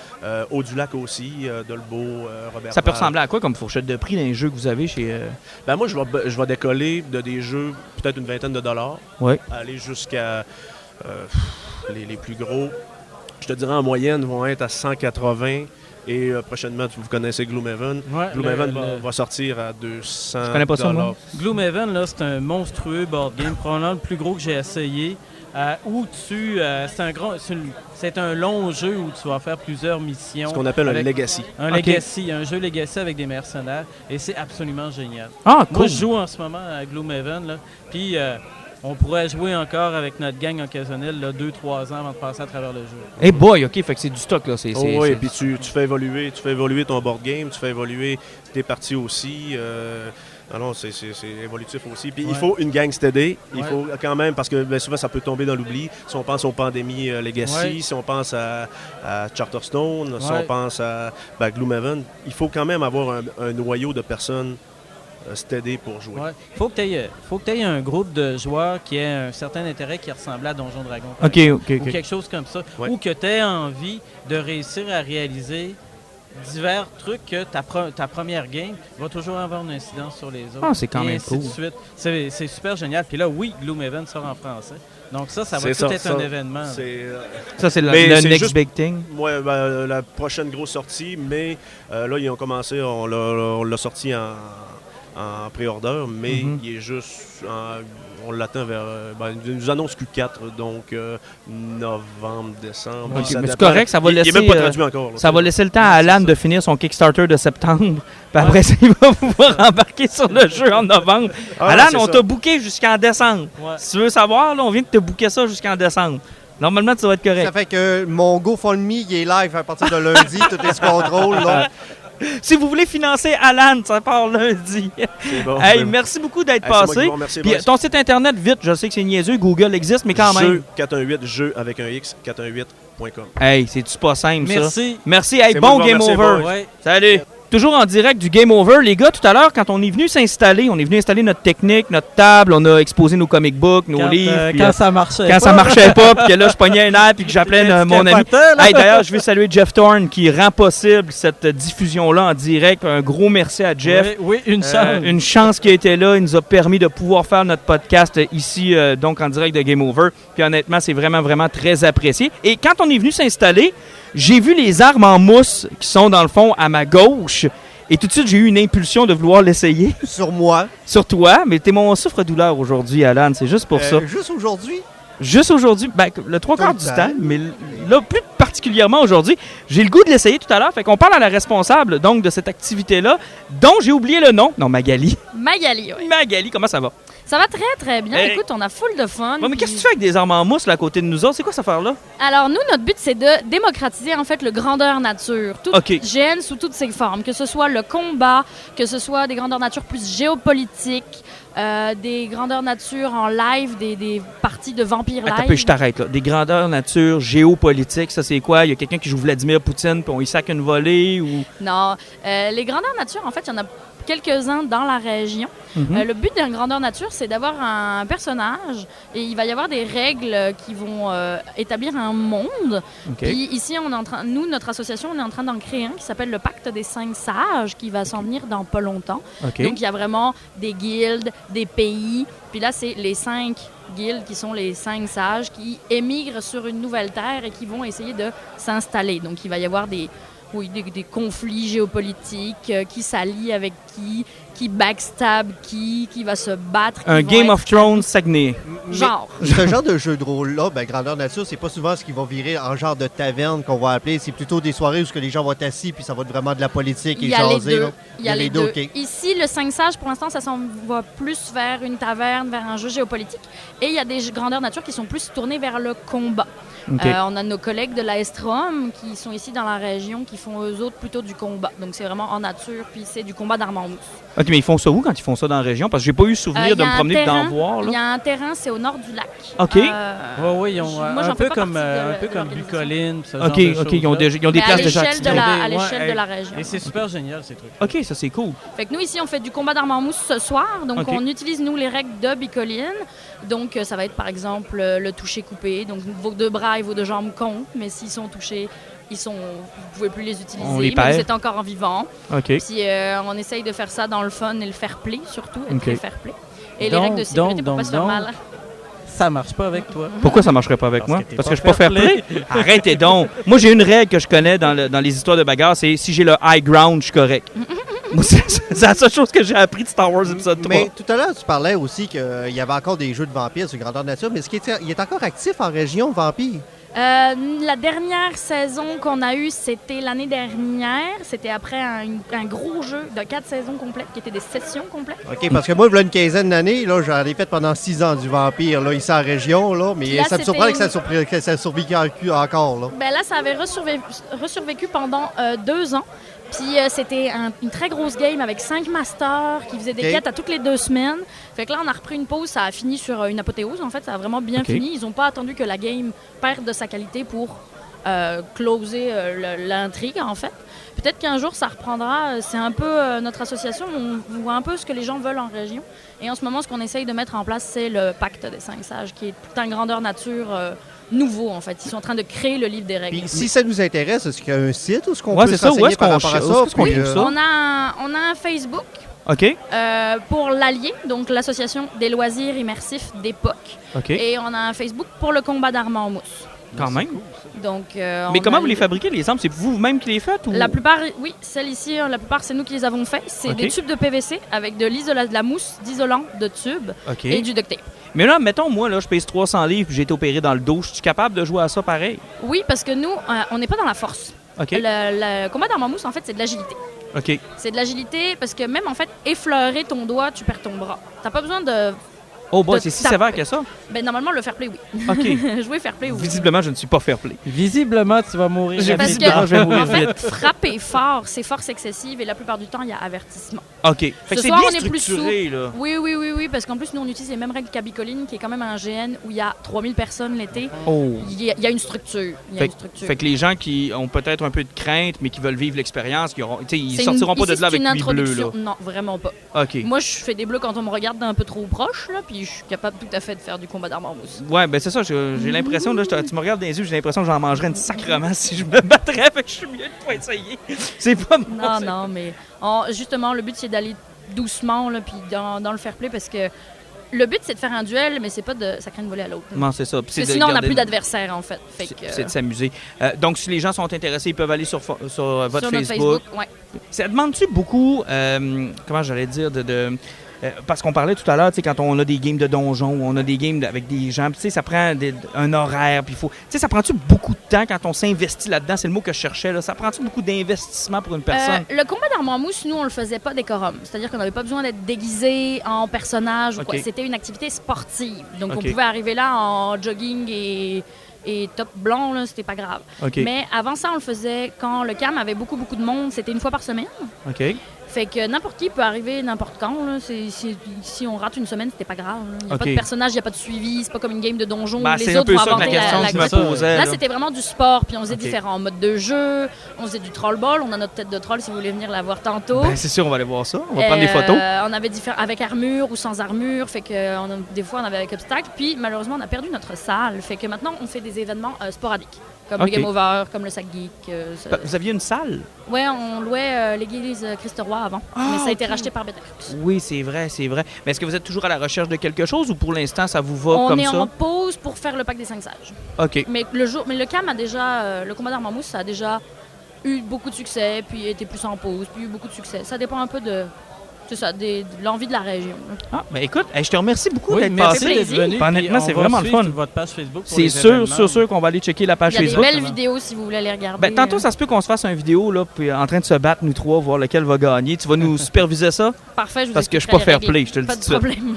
Haut-du-Lac aussi, Dolbeau, Robert. Ça peut ressembler à quoi comme fourchette de prix dans les jeux que vous avez chez... Ben moi, je vais décoller de des jeux, peut-être une vingtaine de dollars, aller jusqu'à les plus gros. Je te dirais en moyenne, vont être à 180. Et prochainement, vous connaissez Gloomhaven. Ouais, Gloomhaven va sortir à 200 Je connais pas ça, moi. Gloomhaven, là, c'est un monstrueux board game, probablement le plus gros que j'ai essayé. Où c'est un long jeu où tu vas faire plusieurs missions. Ce qu'on appelle un legacy. Un legacy, un jeu legacy avec des mercenaires. Et c'est absolument génial. Ah, cool. Moi, je joue en ce moment à Gloomhaven, là. Puis on pourrait jouer encore avec notre gang occasionnelle 2-3 ans avant de passer à travers le jeu. Eh boy, OK, fait que c'est du stock, là. Oui, et puis tu fais évoluer ton board game, tu fais évoluer tes parties aussi. Non, c'est évolutif aussi. Puis il faut une gang steady. Il faut quand même, parce que souvent ça peut tomber dans l'oubli. Si on pense aux pandémies Legacy, si on pense à Charterstone, si on pense à Gloomhaven, il faut quand même avoir un noyau de personnes steady pour jouer. Ouais. Faut que tu aies un groupe de joueurs qui ait un certain intérêt qui ressemble à Donjon Dragon. OK. Ou quelque chose comme ça. Ouais. Ou que tu aies envie de réussir à réaliser divers trucs que ta première game va toujours avoir une incidence sur les autres. Ah, c'est quand et même ainsi cool. de suite. C'est super génial. Puis là, oui, Gloomhaven sort en français. Donc ça va être un événement. Ça, c'est le c'est next juste, big thing. Oui, la prochaine grosse sortie, mais là, ils ont commencé, on l'a sorti en pré-order, mais il est juste, on l'attend vers, ils nous annoncent Q4, donc novembre, décembre. Okay, mais c'est correct, ça va laisser, il n'est même pas traduit encore. Là, ça va laisser le temps à Alan de finir son Kickstarter de septembre, puis après ça, il va pouvoir embarquer sur le jeu en novembre. Alan, on t'a booké jusqu'en décembre. Ouais. Si tu veux savoir, là, on vient de te booker ça jusqu'en décembre. Normalement, ça va être correct. Ça fait que mon GoFundMe, il est live à partir de lundi, tout est sous contrôle. Là. Si vous voulez financer Alan, ça part lundi. C'est bon. Hey, merci beaucoup d'être passé. Puis ton site internet, vite, je sais que c'est niaiseux, Google existe, mais quand même. Jeu 418, jeu avec un X, 418.com. Hey, c'est-tu pas simple, merci. Ça? Merci. Hey, bon Game Over. Ouais. Salut. Toujours en direct du Game Over. Les gars, tout à l'heure, quand on est venu s'installer, on est venu installer notre technique, notre table, on a exposé nos comic books, nos livres. Quand ça marchait pas. Quand ça marchait pas, puis que là, je pognais un air, puis que j'appelais mon ami. Hey, d'ailleurs, je vais saluer Jeff Thorne qui rend possible cette diffusion-là en direct. Un gros merci à Jeff. Oui, une chance. Une chance qu'il était là. Il nous a permis de pouvoir faire notre podcast ici, donc en direct de Game Over. Puis honnêtement, c'est vraiment, vraiment très apprécié. Et quand on est venu s'installer, j'ai vu les armes en mousse qui sont dans le fond à ma gauche. Et tout de suite, j'ai eu une impulsion de vouloir l'essayer. Sur moi. Sur toi, mais t'es mon souffre-douleur aujourd'hui, Alan. C'est juste pour ça. Juste aujourd'hui? Juste aujourd'hui, le 3/4 du temps, mais là, plus particulièrement aujourd'hui, j'ai le goût de l'essayer tout à l'heure. Fait qu'on parle à la responsable donc de cette activité-là, dont j'ai oublié le nom. Non, Magali. Magali, oui. Magali, comment ça va? Ça va très, très bien. Écoute, on a full de fun. Ouais, mais qu'est-ce que tu fais avec des armes en mousse là, à côté de nous autres? C'est quoi cette affaire-là? Alors, nous, notre but, c'est de démocratiser, en fait, le grandeur nature. Tout GN sous toutes ses formes. Que ce soit le combat, que ce soit des grandeurs nature plus géopolitiques, des grandeurs nature en live, des parties de vampires live. Attends, je t'arrête là. Des grandeurs nature géopolitiques, ça c'est quoi? Il y a quelqu'un qui joue Vladimir Poutine puis on y sac une volée ou... Non. Les grandeurs nature, en fait, il y en a quelques-uns dans la région. Le but d'un grandeur nature, c'est d'avoir un personnage et il va y avoir des règles qui vont établir un monde. Puis ici, nous, notre association, on est en train d'en créer un qui s'appelle le Pacte des 5 sages qui va s'en venir dans pas longtemps. Donc, il y a vraiment des guildes, des pays. Puis là, c'est les 5 guildes qui sont les 5 sages qui émigrent sur une nouvelle terre et qui vont essayer de s'installer. Donc, il va y avoir des conflits géopolitiques, qui s'allient avec qui backstab qui va se battre. Un Game of Thrones Saguenay. Genre. Ce genre de jeu de rôle-là, grandeur nature, c'est pas souvent ce qui va virer en genre de taverne qu'on va appeler. C'est plutôt des soirées où les gens vont être assis puis ça va être vraiment de la politique et jaser. Il y a les deux. Okay. Ici, le 5 sages, pour l'instant, ça s'en va plus vers une taverne, vers un jeu géopolitique. Et il y a des grandeurs nature qui sont plus tournées vers le combat. OK. On a nos collègues de la Estrom qui sont ici dans la région, qui font eux autres plutôt du combat. Donc c'est vraiment en nature, puis c'est du combat d'armes en mousse. OK, mais ils font ça où quand ils font ça dans la région? Parce que j'ai pas eu souvenir Il de y a me un promener et d'en terrain- voir. Il y Là. a un terrain, c'est au nord du lac. OK. Oui, ils ont Moi, j'en un fais peu pas comme, partie de un peu comme l'organisation. Bucoline, ce OK, genre de OK, ils ont, choses-là. ils ont des Mais à places déjà l'échelle de actives. la, à Ouais, l'échelle hey. de la région. Et c'est super génial, ces trucs. OK, ça c'est cool. Fait que nous, ici, on fait du combat d'armes en mousse ce soir. Donc, OK. on utilise, nous, les règles de Bicoline. Donc, ça va être, par exemple, le toucher coupé. Donc, vos 2 bras et vos 2 jambes comptent. Mais s'ils sont touchés, vous ne pouvez plus les utiliser. On les mais perd. vous êtes encore en vivant. OK. Puis, on essaye de faire ça dans le fun et le fair play, surtout. Être OK. très fair play. Et les Donc, règles de sécurité pour pas se faire donc. mal. Ça marche pas avec toi. Pourquoi ça marcherait pas avec Parce moi? que t'es Parce pas que je suis pas fair fair-play. play? Arrêtez donc. Moi, j'ai une règle que je connais dans les histoires de bagarre, c'est si j'ai le high ground, je suis correct. Moi, c'est la seule chose que j'ai appris de Star Wars épisode 3. Mais tout à l'heure, tu parlais aussi qu'il y avait encore des jeux de vampires sur Grandeur Nature, mais il est encore actif en région, Vampire? La dernière saison qu'on a eue, c'était l'année dernière. C'était après un gros jeu de 4 saisons complètes, qui étaient des sessions complètes. OK, parce que moi, il y a une quinzaine d'années, là, j'en ai fait pendant 6 ans du Vampire, là, ici en région, là, mais Puis là, ça me c'était surprend que ça survécu encore, là. Ben là, ça avait resurvécu pendant 2 ans. Puis c'était une très grosse game avec 5 masters qui faisaient des OK. quêtes à toutes les 2 semaines. Fait que là, on a repris une pause. Ça a fini sur une apothéose. En fait, ça a vraiment bien OK. fini. Ils n'ont pas attendu que la game perde de sa qualité pour closer l'intrigue, en fait. Peut-être qu'un jour, ça reprendra. C'est un peu notre association. On voit un peu ce que les gens veulent en région. Et en ce moment, ce qu'on essaye de mettre en place, c'est le pacte des 5 sages, qui est tout un grandeur nature nouveau, en fait. Ils sont en train de créer le livre des règles. Puis si ça nous intéresse, est-ce qu'il y a un site où est-ce qu'on Ouais, peut c'est se ça, où renseigner est-ce par qu'on rapport à ch- ça? où est-ce qu'on puis, trouve ça? On a un Facebook. OK. Pour l'Allier, donc l'association des loisirs immersifs d'époque. OK. Et on a un Facebook pour le combat d'armes en mousse. Quand même. Donc, Mais on comment a vous les fabriquez, les armes? C'est vous-même qui les faites? Ou... La plupart, oui, celles ici, la plupart, c'est nous qui les avons fait. C'est OK. des tubes de PVC avec de la mousse d'isolant de tube OK. et du duct tape. Mais là, mettons, moi, là, je pèse 300 livres puis j'ai été opéré dans le dos. Je suis capable de jouer à ça pareil? Oui, parce que nous, on n'est pas dans la force. OK. Le combat d'armes en mousse, en fait, c'est de l'agilité. OK. C'est de l'agilité parce que même, en fait, effleurer ton doigt, tu perds ton bras. T'as pas besoin de... Oh, boy, de c'est si taper. sévère que ça? Ben, normalement, le fair play, oui. OK. Jouer fair play, oui. Visiblement, je ne suis pas fair play. Visiblement, tu vas mourir. Parce rapidement. que, Je vais mourir en fait, vite. frapper fort, c'est force excessive et la plupart du temps, il y a avertissement. OK. Fait que Ce c'est soir, bien on est plus structuré, là. Oui, parce qu'en plus, nous, on utilise les mêmes règles qu'à Bicoline, qui est quand même un GN où il y a 3000 personnes l'été. Oh. Il y a une structure. Il y a une structure. Fait que les gens qui ont peut-être un peu de crainte, mais qui veulent vivre l'expérience, ils C'est sortiront pas de ici, là c'est avec une 8 bleus, là. introduction. Non, vraiment pas. OK. Moi, je fais des bleus quand on me regarde d'un peu trop proche, là, puis je suis capable tout à fait de faire du combat d'armes en mousse. Ouais, ben c'est ça, j'ai l'impression, là, tu me regardes dans les yeux, j'ai l'impression que j'en mangerais une sacrement si je me battrais, fait que je suis mieux de pas essayer. C'est pas moi. Non, mais justement, le but, c'est d'aller doucement, là, puis dans le fair play, parce que le but, c'est de faire un duel, mais c'est pas de sacrer une volée à l'autre. Non, c'est ça. Puis Parce c'est que de sinon, on n'a garder plus le- d'adversaire, en fait. Fait que, C'est de s'amuser. Donc, si les gens sont intéressés, ils peuvent aller sur votre sur notre Facebook. Facebook, ouais. Ça demande-tu beaucoup, comment j'allais dire, parce qu'on parlait tout à l'heure, tu sais, quand on a des games de donjons, on a des games avec des gens, puis tu sais, ça prend un horaire, puis il faut... Tu sais, ça prend-tu beaucoup de temps quand on s'investit là-dedans? C'est le mot que je cherchais, là. Ça prend-tu beaucoup d'investissement pour une personne? Le combat d'armes en mousse, nous, on le faisait pas décorum. C'est-à-dire qu'on n'avait pas besoin d'être déguisé en personnage ou quoi. OK. C'était une activité sportive. Donc, OK. on pouvait arriver là en jogging et top blond, là, c'était pas grave. OK. Mais avant ça, on le faisait quand le CAM avait beaucoup de monde. C'était une fois par semaine. OK. Fait que n'importe qui peut arriver n'importe quand. Là. Si on rate une semaine, c'était pas grave. Il n'y a OK. pas de personnage, il n'y a pas de suivi. C'est pas comme une game de donjon Ben, où les c'est un autres peu vont ça que la inventer question que je me grippe. posais. Là, là. c'était vraiment du sport. Puis on faisait OK. différents modes de jeu. On faisait du troll ball. On a notre tête de troll si vous voulez venir la voir tantôt. Ben, c'est sûr, on va aller voir ça. On va prendre des photos. On avait avec armure ou sans armure. Fait que des fois, on avait avec obstacle. Puis malheureusement, on a perdu notre salle. Fait que maintenant, on fait des événements sporadiques. Comme OK. le Game Over, comme le Sac Geek. Vous aviez une salle? Ouais, on louait l'église Christ-Roi avant. mais ça a été OK. racheté par Betacrux. Oui, c'est vrai, c'est vrai. Mais est-ce que vous êtes toujours à la recherche de quelque chose ou pour l'instant, ça vous va On comme est ça? en pause pour faire le pacte des 5 sages. OK. Mais le CAM a déjà, le combat d'armes en mousse, ça a déjà eu beaucoup de succès, puis était plus en pause, puis eu beaucoup de succès. Ça dépend un peu de c'est ça, de l'envie de la région. Ah, ben écoute, je te remercie beaucoup Oui, d'être merci passé. d'être venu. Honnêtement, puis c'est on va vraiment le suivre fun. votre page Facebook pour C'est les sûr, événements. sûr qu'on va aller checker la page Il y a des Facebook. belles vidéos si vous voulez les regarder. Ben, tantôt, ça se peut qu'on se fasse une vidéo là, puis en train de se battre, nous trois, voir lequel va gagner. Tu vas nous superviser ça? Parfait, je vous Parce que je suis pas expliquerai les fair play, règles. je te le Pas dis de tout de suite. problème,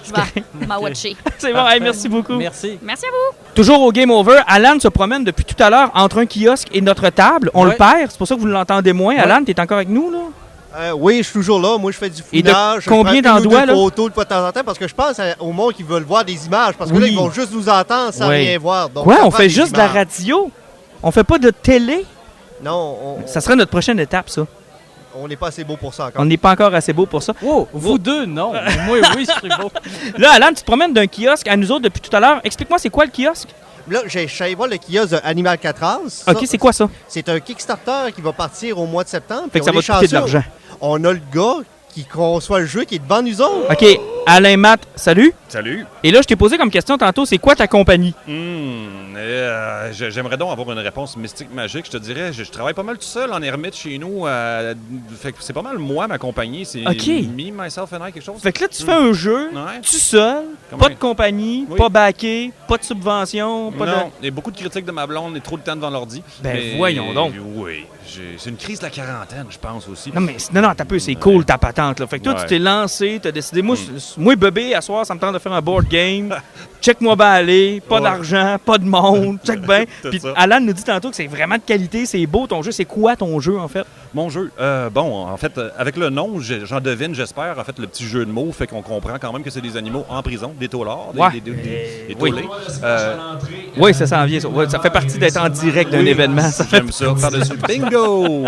je vais m'en watcher. C'est bon, hey, merci beaucoup. Merci. Merci à vous. Toujours au Game Over, Alan se promène depuis tout à l'heure entre un kiosque et notre table. On le Ouais. perd, c'est pour ça que vous l'entendez moins. Alan, t'es encore avec nous, là? Oui, je suis toujours là. Moi, je fais du Et de fouinage. combien je prends une ou d'endroits, deux là? photos de temps en temps parce que je pense au monde qui veulent voir des images. Parce que là, Oui. ils vont juste nous entendre sans Oui. rien voir. Donc, Quoi? ça On prend fait des juste de la images. radio? On fait pas de télé? Non, Ça serait notre prochaine étape, ça. on n'est pas assez beau pour ça encore. On n'est pas encore assez beau pour ça. Oh, vous deux, non. Moi, oui, je suis beau. Là, Alan, tu te promènes d'un kiosque à nous autres depuis tout à l'heure. Explique-moi, c'est quoi le kiosque? Là, je suis allé voir le kiosque de Animal 4 As. OK, c'est quoi ça? C'est un Kickstarter qui va partir au mois de septembre. Fait que puis ça on va est te coûter de chanceux. l'argent. On a le gars qui conçoit le jeu qui est devant nous autres. OK, Alain Matt, salut. Salut. Et là, je t'ai posé comme question tantôt, c'est quoi ta compagnie? J'aimerais donc avoir une réponse mystique magique. Je te dirais, je travaille pas mal tout seul en ermite chez nous. Fait que c'est pas mal moi, ma compagnie. C'est OK. Me, Myself and I, quelque chose. Fait que là, tu fais un jeu, Ouais. tout seul, Comment- pas de compagnie, Oui. pas backé, pas de subvention, pas Non, il y a beaucoup de critiques de ma blonde et trop de temps devant l'ordi. Ben, Mais- voyons donc. Oui, c'est une crise de la quarantaine, je pense aussi. Non, mais non, t'as peu, c'est cool ta patente. Là. Fait que toi, Ouais. tu t'es lancé, t'as décidé, moi, bébé, à soir, ça me tente de faire un board game. Check-moi bien aller, pas Ouais. d'argent, pas de monde, check bien. C'est Puis ça. Alan nous dit tantôt que c'est vraiment de qualité, c'est beau ton jeu. C'est quoi ton jeu, en fait? Mon jeu, bon, en fait, avec le nom, j'en devine, j'espère, en fait, le petit jeu de mots fait qu'on comprend quand même que c'est des animaux en prison, des taulards, Ouais. des Oui. taulés. Oui, ça s'en vient. Ça, Ouais, ça fait partie d'être en direct d'un Oui. événement. Ça fait... J'aime ça, par-dessus. Bingo!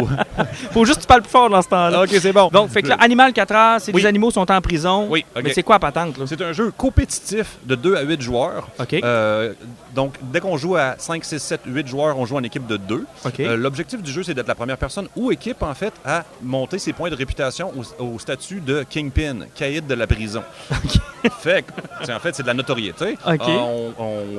Faut juste que tu parles plus fort dans ce temps-là. OK, c'est bon. Donc, fait que là, Animal 4 heures, c'est Oui. des animaux sont en prison. Oui, OK. Mais c'est quoi la patente, là? C'est un jeu compétitif de 2 à 8 joueurs. OK. Donc, dès qu'on joue à 5, 6, 7, 8 joueurs, on joue en équipe de 2. OK. L'objectif du jeu, c'est d'être la première personne ou équipe, en fait, à monter ses points de réputation au statut de Kingpin, caïd de la prison. Fait que, en fait, c'est de la notoriété. OK.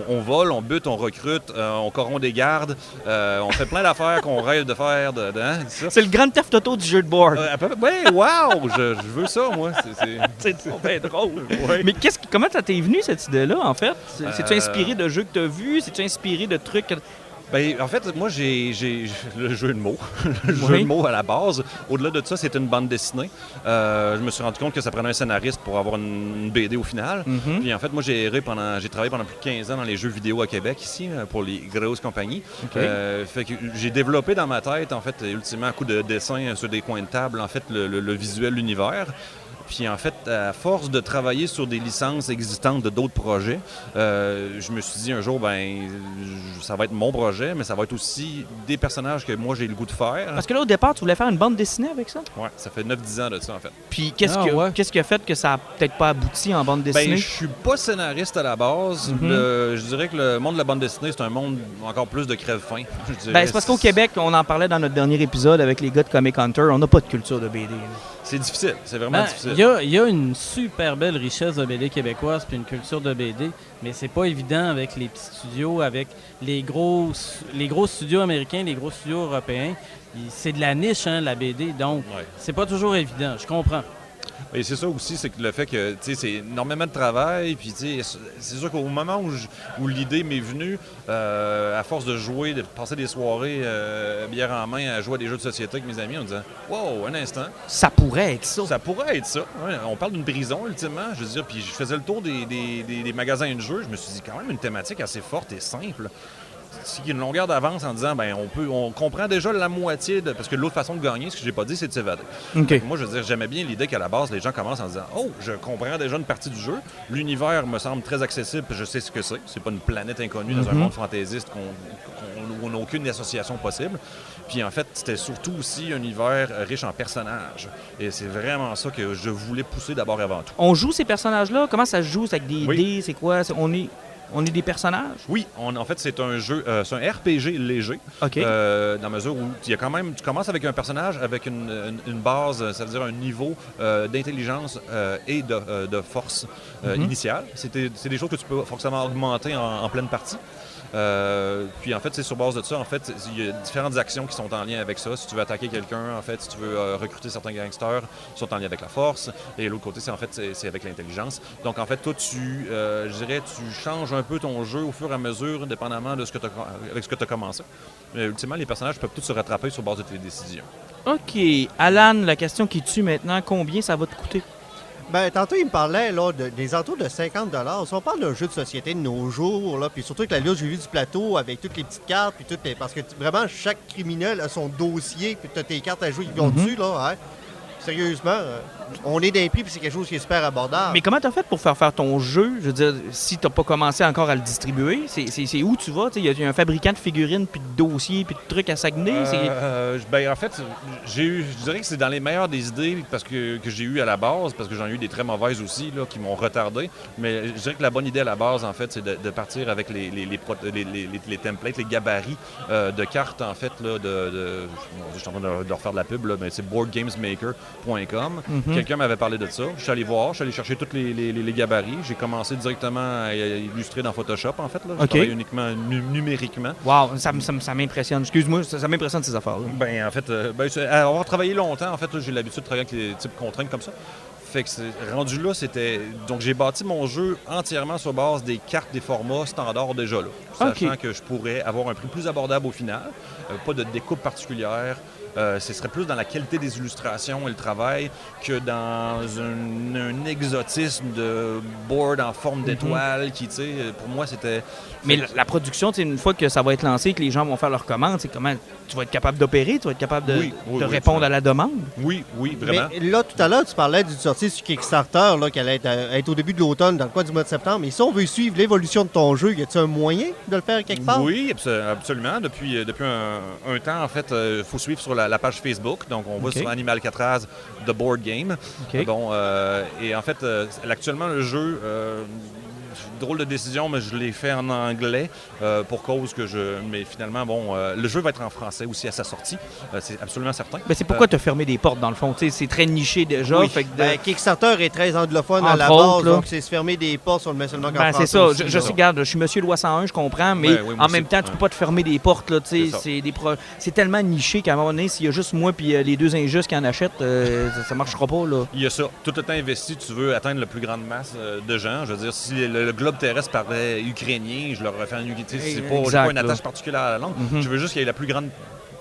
On vole, on bute, on recrute, on corrompt des gardes, on fait plein d'affaires qu'on rêve de faire. Hein, c'est ça. C'est le grand Theft Auto du jeu de board. Ouais, wow! Je veux ça, moi. C'est bien drôle. Ouais. Mais comment ça t'est venu, cette idée-là, en fait? C'est-tu Euh, inspiré de jeux que tu as vus? C'est-tu inspiré de trucs que... Ben, en fait, moi, j'ai le jeu de mots. Le Oui. jeu de mots à la base. Au-delà de ça, c'est une bande dessinée. Je me suis rendu compte que ça prenait un scénariste pour avoir une BD au final. Mhm. Puis en fait, moi, j'ai travaillé pendant plus de 15 ans dans les jeux vidéo à Québec, ici, pour les grosses compagnies. OK. Fait que j'ai développé dans ma tête, en fait, ultimement, à coup de dessin sur des coins de table, en fait, le visuel, l'univers. Puis en fait, à force de travailler sur des licences existantes de d'autres projets, je me suis dit un jour, ça va être mon projet, mais ça va être aussi des personnages que moi j'ai le goût de faire. Parce que là, au départ, tu voulais faire une bande dessinée avec ça? Ouais, ça fait 9-10 ans de ça en fait. Puis qu'est-ce Ah, qui a fait que ça a peut-être pas abouti en bande Ben, dessinée? je suis pas scénariste à la base. Mhm. Je dirais que le monde de la bande dessinée, c'est un monde encore plus de crève-faim. je dirais. Ben, c'est parce qu'au Québec, on en parlait dans notre dernier épisode avec les gars de Comic Hunter, on n'a pas de culture de BD. là. C'est difficile, c'est vraiment difficile. Il y a une super belle richesse de BD québécoise puis une culture de BD, mais c'est pas évident avec les petits studios, avec les gros studios américains, les gros studios européens. C'est de la niche, hein, la BD, donc Ouais. c'est pas toujours évident, je comprends. Et c'est ça aussi, c'est que le fait que c'est énormément de travail, puis c'est sûr qu'au moment où l'idée m'est venue, à force de jouer, de passer des soirées bière en main à jouer à des jeux de société avec mes amis, on disait « Wow, un instant, Ça pourrait être ça. ça pourrait être ça. Ouais, on parle d'une prison, ultimement. Je veux dire, puis je faisais le tour des magasins de jeux, je me suis dit quand même une thématique assez forte et simple. C'est qu'il y a une longueur d'avance en disant, on comprend déjà la moitié, parce que l'autre façon de gagner, ce que j'ai pas dit, c'est de s'évader. OK. Moi, je veux dire, j'aimais bien l'idée qu'à la base, les gens commencent en disant « Oh, je comprends déjà une partie du jeu. L'univers me semble très accessible, puis je sais ce que c'est. C'est pas une planète inconnue dans un monde fantaisiste où on n'a aucune association possible. » Puis en fait, c'était surtout aussi un univers riche en personnages. Et c'est vraiment ça que je voulais pousser d'abord et avant tout. On joue ces personnages-là? Comment ça se joue? C'est avec des Oui. dés? C'est quoi? On est des personnages? Oui, en fait, c'est un jeu, c'est un RPG léger. OK. Dans la mesure où il y a quand même, tu commences avec un personnage avec une base, ça veut dire un niveau d'intelligence et de force initiale. C'est des choses que tu peux forcément augmenter en pleine partie. Puis en fait, c'est sur base de ça, en fait, il y a différentes actions qui sont en lien avec ça. Si tu veux attaquer quelqu'un, en fait, si tu veux recruter certains gangsters, ils sont en lien avec la force. Et l'autre côté, c'est avec l'intelligence. Donc en fait, toi, je dirais, tu changes un peu ton jeu au fur et à mesure, dépendamment de ce que tu as commencé. Mais ultimement, les personnages peuvent tous se rattraper sur base de tes décisions. OK. Alan, la question qui tue maintenant, combien ça va te coûter? Ben, tantôt, il me parlait là, des entours de 50 $. Si on parle d'un jeu de société de nos jours, là, puis surtout avec la liste, j'ai vu du plateau avec toutes les petites cartes, puis parce que vraiment, chaque criminel a son dossier, puis tu as tes cartes à jouer qui vont dessus, là, hein. Sérieusement, on est d'un prix, puis c'est quelque chose qui est super abordable. Mais comment t'as fait pour faire ton jeu? Je veux dire, si t'as pas commencé encore à le distribuer, c'est où tu vas? Il y a un fabricant de figurines, puis de dossiers, puis de trucs à Saguenay? Ben, en fait, je dirais que c'est dans les meilleures des idées que j'ai eues à la base, parce que j'en ai eu des très mauvaises aussi là, qui m'ont retardé. Mais je dirais que la bonne idée à la base, en fait, c'est de partir avec les templates, les gabarits de cartes, en fait, là, je suis en train de refaire de la pub, là, mais c'est boardgamesmaker.com. Quelqu'un m'avait parlé de ça. Je suis allé voir, je suis allé chercher tous les gabarits. J'ai commencé directement à illustrer dans Photoshop, en fait. Là. Je travaille uniquement numériquement. Wow, ça m'impressionne. Excuse-moi, ça m'impressionne ces affaires-là. Ben, en fait, avoir travaillé longtemps, en fait, là, j'ai l'habitude de travailler avec les types de contraintes comme ça. Fait que rendu là, c'était... Donc, j'ai bâti mon jeu entièrement sur base des cartes, des formats standards déjà là. Sachant que je pourrais avoir un prix plus abordable au final. Pas de découpe particulière. Ce serait plus dans la qualité des illustrations et le travail que dans un exotisme de board en forme d'étoile qui, tu sais, pour moi, c'était... Mais la production, une fois que ça va être lancé, que les gens vont faire leurs commandes, c'est comment tu vas être capable d'opérer, tu vas être capable de répondre à la demande? Oui, vraiment. Mais là, tout à l'heure, tu parlais d'une sortie sur Kickstarter là, qui allait être au début de l'automne, dans le coin du mois de septembre. Mais si on veut suivre l'évolution de ton jeu, y a-t-il un moyen de le faire quelque part? Oui, absolument. Depuis un temps, en fait, il faut suivre sur la page Facebook. Donc, on va sur Animal Alcatraz, The Board Game. Bon, et en fait, actuellement, le jeu... drôle de décision, mais je l'ai fait en anglais pour cause que mais finalement, bon, le jeu va être en français aussi à sa sortie. C'est absolument certain. Mais c'est pourquoi tu as fermé des portes, dans le fond. C'est très niché déjà. Oui. Fait que Kickstarter est très anglophone à la base, donc c'est se fermer des portes sur le met seulement qu'en français. C'est ça. Aussi, je suis Monsieur Loi 101, je comprends, mais en même temps, tu peux pas te fermer des portes. Là, c'est tellement niché qu'à un moment donné, s'il y a juste moi et les deux injustes qui en achètent, ça marchera pas. Là. Il y a ça. Tout le temps investi, tu veux atteindre la plus grande masse de gens. Je veux dire, si le globe terrestre parlait ukrainien, je leur aurais fait un unité. C'est pas une attache particulière à la langue. Je veux juste qu'il y ait la plus grande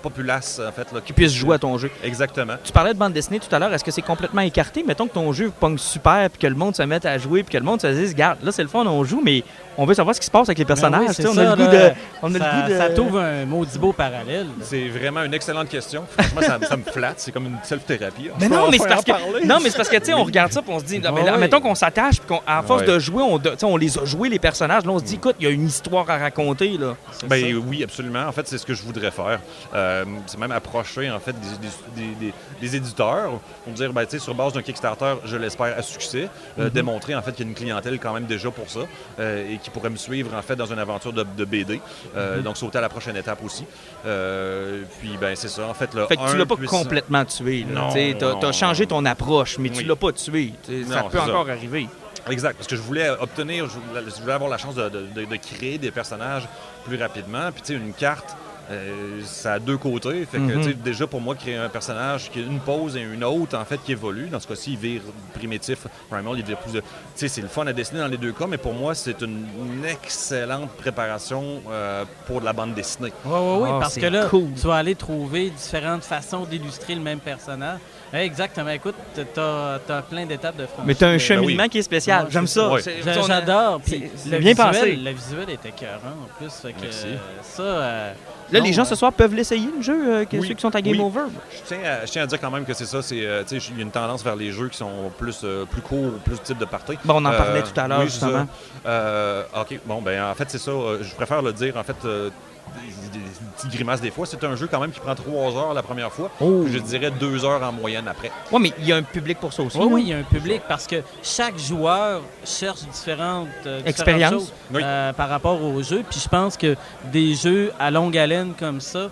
populace, en fait. Là, qui puisse jouer à ton jeu. Exactement. Tu parlais de bande dessinée tout à l'heure. Est-ce que c'est complètement écarté? Mettons que ton jeu pogne super, puis que le monde se mette à jouer, puis que le monde se dise, regarde, là, c'est le fun, on joue, mais on veut savoir ce qui se passe avec les personnages. Ça t'ouvre un maudit beau parallèle. C'est vraiment une excellente question. Franchement, ça me flatte. C'est comme une self-thérapie. Mais non, mais c'est parce que, tu sais, on regarde ça, puis on se dit, mettons qu'on s'attache, puis qu'à force de jouer, on les a joués, les personnages. Là, on se dit, écoute, il y a une histoire à raconter, là. Ben oui, absolument. En fait, c'est ce que je voudrais faire. C'est même approcher, en fait, des éditeurs pour dire, ben, tu sais, sur base d'un Kickstarter, je l'espère, à succès, démontrer, en fait, qu'il y a une clientèle quand même déjà pour ça et qui pourrait me suivre, en fait, dans une aventure de BD. Donc, sauter à la prochaine étape aussi. Puis, ben, c'est ça, en fait. Là, fait que tu l'as pas complètement tué. Tu as changé ton approche, mais tu l'as pas tué. Ça peut encore arriver. Exact, parce que je voulais avoir la chance de créer des personnages plus rapidement. Puis, tu sais, une carte... ça a deux côtés. Fait que, tu sais, déjà, pour moi, créer un personnage qui a une pose et une autre, en fait, qui évolue. Dans ce cas-ci, il vire primitif, primal, il vire plus de... Tu sais, c'est le fun à dessiner dans les deux cas, mais pour moi, c'est une excellente préparation pour de la bande dessinée. Oui, parce que là, tu vas aller trouver différentes façons d'illustrer le même personnage. Exactement. Écoute, t'as plein d'étapes de franchise. Mais t'as un cheminement qui est spécial. J'aime ça. Ouais. J'adore. C'est bien pensé. Le visuel est écœurant, en plus. Fait que, ça... Là, les gens ce soir peuvent l'essayer, le jeu, ceux qui sont à Game Over. Je tiens à dire quand même que c'est ça. Il y a une tendance vers les jeux qui sont plus courts, plus type de party. Bon, on en parlait tout à l'heure, justement. OK. Bon, ben en fait, c'est ça. Je préfère le dire. En fait, petites grimaces des fois. C'est un jeu quand même qui prend 3 heures la première fois. Oh. Puis je dirais 2 heures en moyenne après. Ouais, mais il y a un public pour ça aussi. Oui, il y a un public parce que chaque joueur cherche différentes Expériences. choses Oui. par rapport au jeu. Puis je pense que des jeux à longue haleine comme ça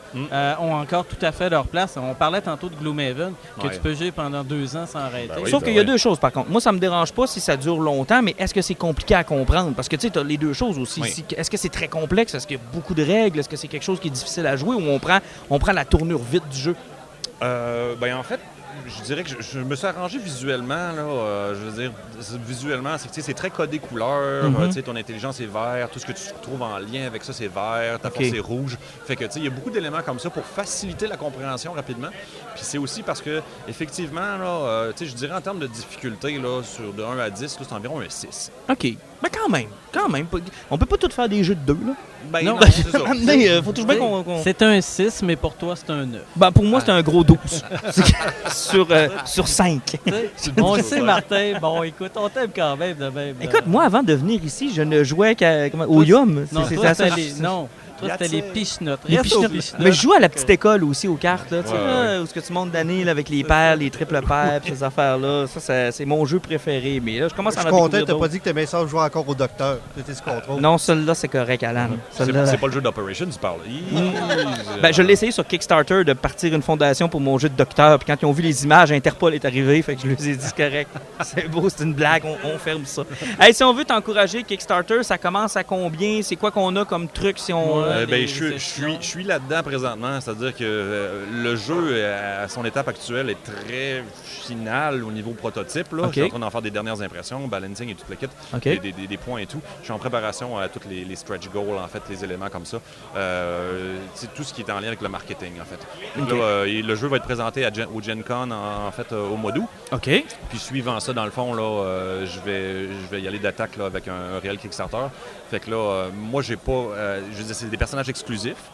ont encore tout à fait leur place. On parlait tantôt de Gloomhaven, que tu peux jouer pendant 2 ans sans arrêter. Ben oui. Sauf qu'il y a deux choses, par contre. Moi, ça me dérange pas si ça dure longtemps, mais est-ce que c'est compliqué à comprendre? Parce que, tu sais, tu as les deux choses aussi. Oui. Est-ce que c'est très complexe? Est-ce qu'il y a beaucoup de règles? Est-ce que c'est quelque chose qui est difficile à jouer ou on prend la tournure vite du jeu? En fait, je dirais que je me suis arrangé visuellement. Là, je veux dire, visuellement, c'est très codé couleur. Tu sais, ton intelligence est vert. Tout ce que tu trouves en lien avec ça, c'est vert. Ta force est rouge. Fait que, tu sais, il y a beaucoup d'éléments comme ça pour faciliter la compréhension rapidement. Puis c'est aussi parce que, effectivement, là, tu sais, je dirais en termes de difficulté, là, de 1 à 10, là, c'est environ un 6. OK. Mais quand même. On peut pas tout faire des jeux de 2, là. Ben Non, non, c'est ça. Faut toujours bien qu'on... C'est un 6, mais pour toi, c'est un 9. Ben, pour moi, c'est un gros 12. sur 5. On le sait, Martin. Bon, écoute, on t'aime quand même de même. Écoute, moi, avant de venir ici, je ne jouais au Yum. Non, C'est toi, ça. toi, c'était les pichenottes. Les Reste aux pichenottes. pichenottes. Mais je joue à la petite école aussi aux cartes, là, tu sais, Ouais, là, où ce que tu montes d'année là, avec les paires, les triples paires, pis ces affaires-là. Ça, c'est mon jeu préféré. Mais là, je commence Je à suis en content, découvrir t'as pas d'autres. dit que t'aimais ça jouer encore au docteur. C'était ce contrôle. Non, celui-là, c'est correct, Alan. Celui-là, C'est pas le jeu d'Operation, tu parles. ben, je l'ai essayé sur Kickstarter de partir une fondation pour mon jeu de docteur. Puis quand ils ont vu les images, Interpol est arrivé. Fait que je leur ai dit, c'est correct. C'est beau, c'est une blague, on ferme ça. Hey, si on veut t'encourager, Kickstarter, ça commence à combien? C'est quoi qu'on a comme truc si on. Je suis là-dedans présentement, c'est-à-dire que le jeu, à son étape actuelle, est très final au niveau prototype. Là. Okay. Je suis en train d'en faire des dernières impressions, balancing et tout le kit, Okay. des points et tout. Je suis en préparation à tous les stretch goals, en fait, les éléments comme ça. C'est tout ce qui est en lien avec le marketing, en fait. Okay. Là, le jeu va être présenté au Gen Con, en fait, au mois d'août. OK. Puis suivant ça, dans le fond, là, je vais y aller d'attaque là, avec un réel Kickstarter. Fait que là, moi, j'ai pas... je veux dire, c'est des personnages exclusifs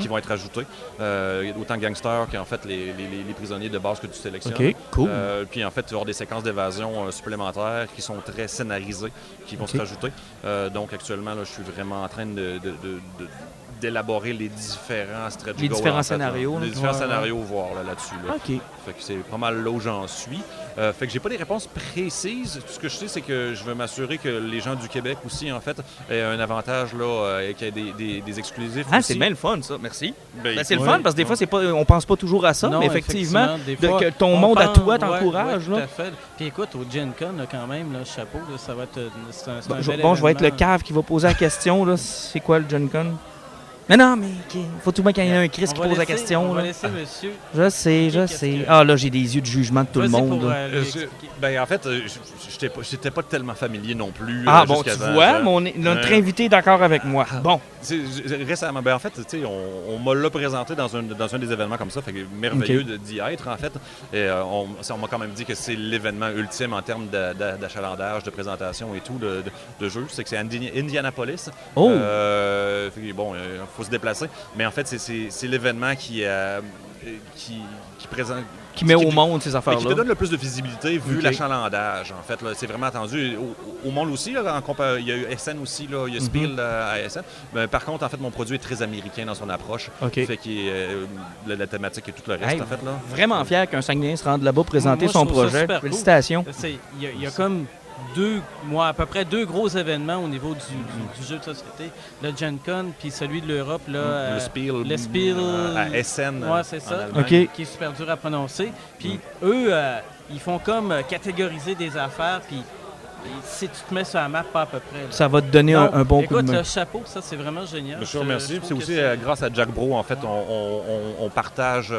qui vont être ajoutés. Autant gangsters qu'en fait les prisonniers de base que tu sélectionnes. OK, cool. Puis en fait, tu vas avoir des séquences d'évasion supplémentaires qui sont très scénarisées, qui vont se rajouter. Donc actuellement, là, je suis vraiment en train d'élaborer les différents stretch Les goals, différents en fait, scénarios, là. là. Les différents Ouais, scénarios voir là-dessus. Là. OK. Fait que c'est pas mal là où j'en suis. Fait que j'ai pas des réponses précises. Tout ce que je sais, c'est que je veux m'assurer que les gens du Québec aussi, en fait, aient un avantage là, et qu'il y ait des exclusifs Ah, aussi. c'est bien le fun, ça. Merci. Ben, C'est le fun parce que des fois, c'est pas, on pense pas toujours à ça, Non, mais effectivement, des fois, que ton on monde à pense- toi ouais, t'encourage. ouais, là. tout à fait. Puis écoute, au Gen Con, là, quand même, là, chapeau, là, ça va être c'est un bel Je vais être le événement. cave qui va poser la question. Là. C'est quoi le Gen Con? Mais non, mais faut tout bien qu'il y ait un Chris qui On va pose la laisser- question. On va là. laisser monsieur. Je sais. qu'est-ce que- Ah là, j'ai des yeux de jugement de tout le Vas-y monde. pour, là. lui expliquer. Ben, en fait, j'étais pas tellement familier non plus. Ah bon, tu jusqu'avant. vois, notre invité est d'accord avec moi. Bon, Récemment, ben en fait, tu sais, on me l'a présenté dans un des événements comme ça, fait que merveilleux d'y être, en fait. Et on m'a quand même dit que c'est l'événement ultime en termes d'achalandage, de présentation et tout, de jeu. C'est que c'est Indianapolis. Oh! Fait que, bon, faut se déplacer. Mais en fait, c'est l'événement qui présente... qui met au monde ces Mais qui te affaires-là. donne le plus de visibilité vu Ok. l'achalandage, en fait. Là, c'est vraiment attendu. Au monde aussi, là, il y a eu SN aussi, là, il y a Spiel à SN. Mais par contre, en fait, mon produit est très américain dans son approche. Ok. Fait que la thématique et tout le reste, Hey, en fait. Là. Vraiment fier qu'un Saguenay se rende là-bas présenter Moi, je son trouve ça projet. super cool. Félicitations. Il y a comme à peu près deux gros événements au niveau du jeu de société. Le Gen Con, puis celui de l'Europe. Là, le Spiel. le Spiel. À SN. Ouais, c'est ça. en Allemagne. Ok. Qui est super dur à prononcer. Puis eux, ils font comme catégoriser des affaires, puis si tu te mets sur la map, pas à peu près. Là. Ça va te donner Non, un bon coup écoute, de main. le chapeau, ça, c'est vraiment génial. Je te remercie. trouve C'est que aussi grâce à Jack Bro, en fait, on partage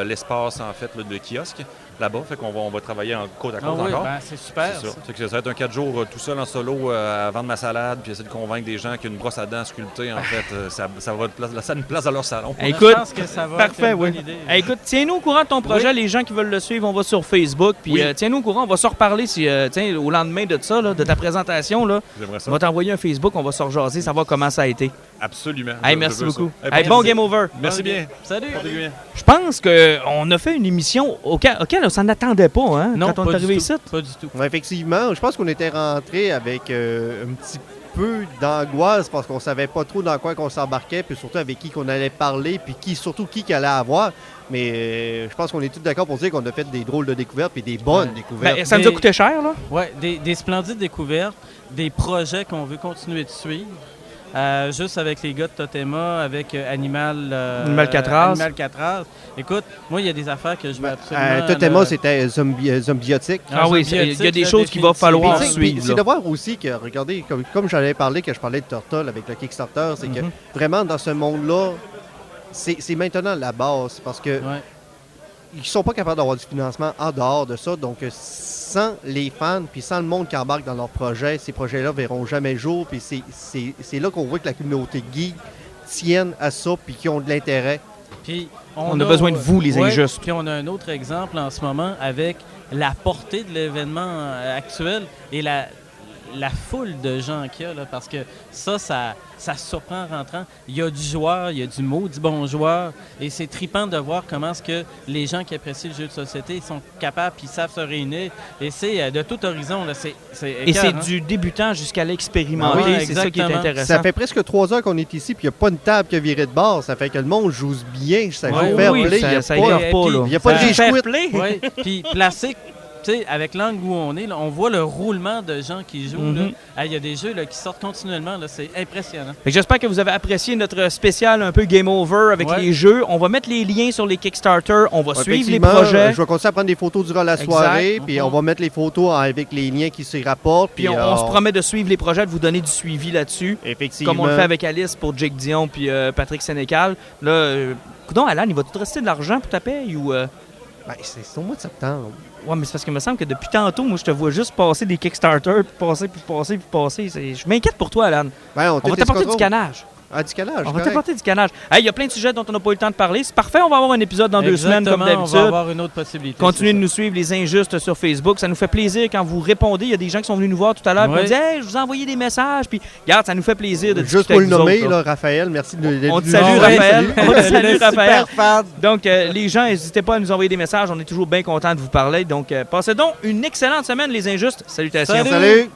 l'espace, en fait, là, de kiosque là-bas. Fait qu'on va travailler en côte à Ah côte oui, encore. ben, c'est super. C'est ça. Ça. Fait que ça va être un 4 jours tout seul en solo à vendre ma salade puis essayer de convaincre des gens qu'une brosse à dents sculptée, en fait, ça va laisser une place dans leur salon. Écoute, je pense que ça va parfait, être une oui. bonne idée. Hey, écoute, tiens-nous au courant de ton projet. Les gens qui veulent le suivre, on va sur Facebook. Puis Oui. tiens-nous au courant, on va se reparler si, tiens, au lendemain de ça, là, de ta présentation. Là, J'aimerais on ça. va t'envoyer un Facebook, on va se rejaser, savoir comment ça a été. Absolument. Hey, Je merci veux ça. beaucoup. Hey, Hey, bon game over. Merci bien. Salut! Portez-vous bien. Je pense qu'on a fait une émission auquel on s'en attendait pas, hein, Non, quand on pas est du arrivé tout. ici. Pas du tout. Ouais, effectivement, je pense qu'on était rentré avec un petit peu d'angoisse parce qu'on savait pas trop dans quoi qu'on s'embarquait, puis surtout avec qui qu'on allait parler, puis surtout qui allait avoir. Mais je pense qu'on est tous d'accord pour dire qu'on a fait des drôles de découvertes et des bonnes découvertes. Ben, ça nous a coûté cher, là. Oui, des splendides découvertes, des projets qu'on veut continuer de suivre. Juste avec les gars de Totema, avec Animal 4 As. Animal 4 As. Écoute, moi, il y a des affaires que je veux absolument... Totema, c'était Zombiotique. Ah oui, il y a des choses qu'il va falloir suivre. C'est de voir aussi que, regardez, comme j'avais parlé, que je parlais de Turtle avec le Kickstarter, c'est que vraiment, dans ce monde-là, c'est maintenant la base, parce que ils sont pas capables d'avoir du financement en dehors de ça, donc sans les fans, puis sans le monde qui embarque dans leurs projets, ces projets-là verront jamais le jour, puis c'est là qu'on voit que la communauté geek tienne à ça, puis qui ont de l'intérêt. Puis on a besoin de vous, les injustes. Puis on a un autre exemple en ce moment avec la portée de l'événement actuel et la foule de gens qu'il y a, là, parce que ça surprend en rentrant. Il y a du joueur, il y a du maudit bon joueur, et c'est trippant de voir comment est-ce que les gens qui apprécient le jeu de société sont capables puis savent se réunir. Et c'est de tout horizon. Là, et c'est du débutant jusqu'à l'expérimenté, c'est ça qui est intéressant. Ça fait presque 3 heures qu'on est ici, puis il n'y a pas une table qui a viré de bord. Ça fait que le monde joue bien, ça joue fair play. Il n'y a pas de fair-play. Oui, puis placé. T'sais, avec l'angle où on est, là, on voit le roulement de gens qui jouent. Il y a des jeux là, qui sortent continuellement. Là, c'est impressionnant. J'espère que vous avez apprécié notre spécial un peu Game Over avec les jeux. On va mettre les liens sur les Kickstarter. On va suivre les projets. Je vais continuer à prendre des photos durant la soirée. Puis on va mettre les photos avec les liens qui s'y rapportent. Puis on se promet de suivre les projets, de vous donner du suivi là-dessus. Effectivement. Comme on le fait avec Alice pour Jake Dion puis Patrick Sénécal. Là, coudonc, Alan, il va tout rester de l'argent pour ta paye ou... Ben, c'est au mois de septembre. Ouais, mais c'est parce qu'il me semble que depuis tantôt, moi, je te vois juste passer des Kickstarter, puis passer. Je m'inquiète pour toi, Alan. Ben, on va t'apporter du canage. Ah, du canage, on va t'apporter du canage. Il y a plein de sujets dont on n'a pas eu le temps de parler. C'est parfait, on va avoir un épisode dans 2 semaines, comme d'habitude. On va avoir une autre possibilité. Continuez de nous suivre, les injustes, sur Facebook. Ça nous fait plaisir quand vous répondez. Il y a des gens qui sont venus nous voir tout à l'heure. Qui nous disent hey, je vous ai envoyé des messages. Puis, regarde, ça nous fait plaisir de discuter. Juste pour le nommer, là, Raphaël, merci de On te salue, Raphaël. On te salue, Raphaël. Super fan. Donc, les gens, n'hésitez pas à nous envoyer des messages. On est toujours bien contents de vous parler. Donc, passez donc une excellente semaine, les injustes. Salutations. Salut.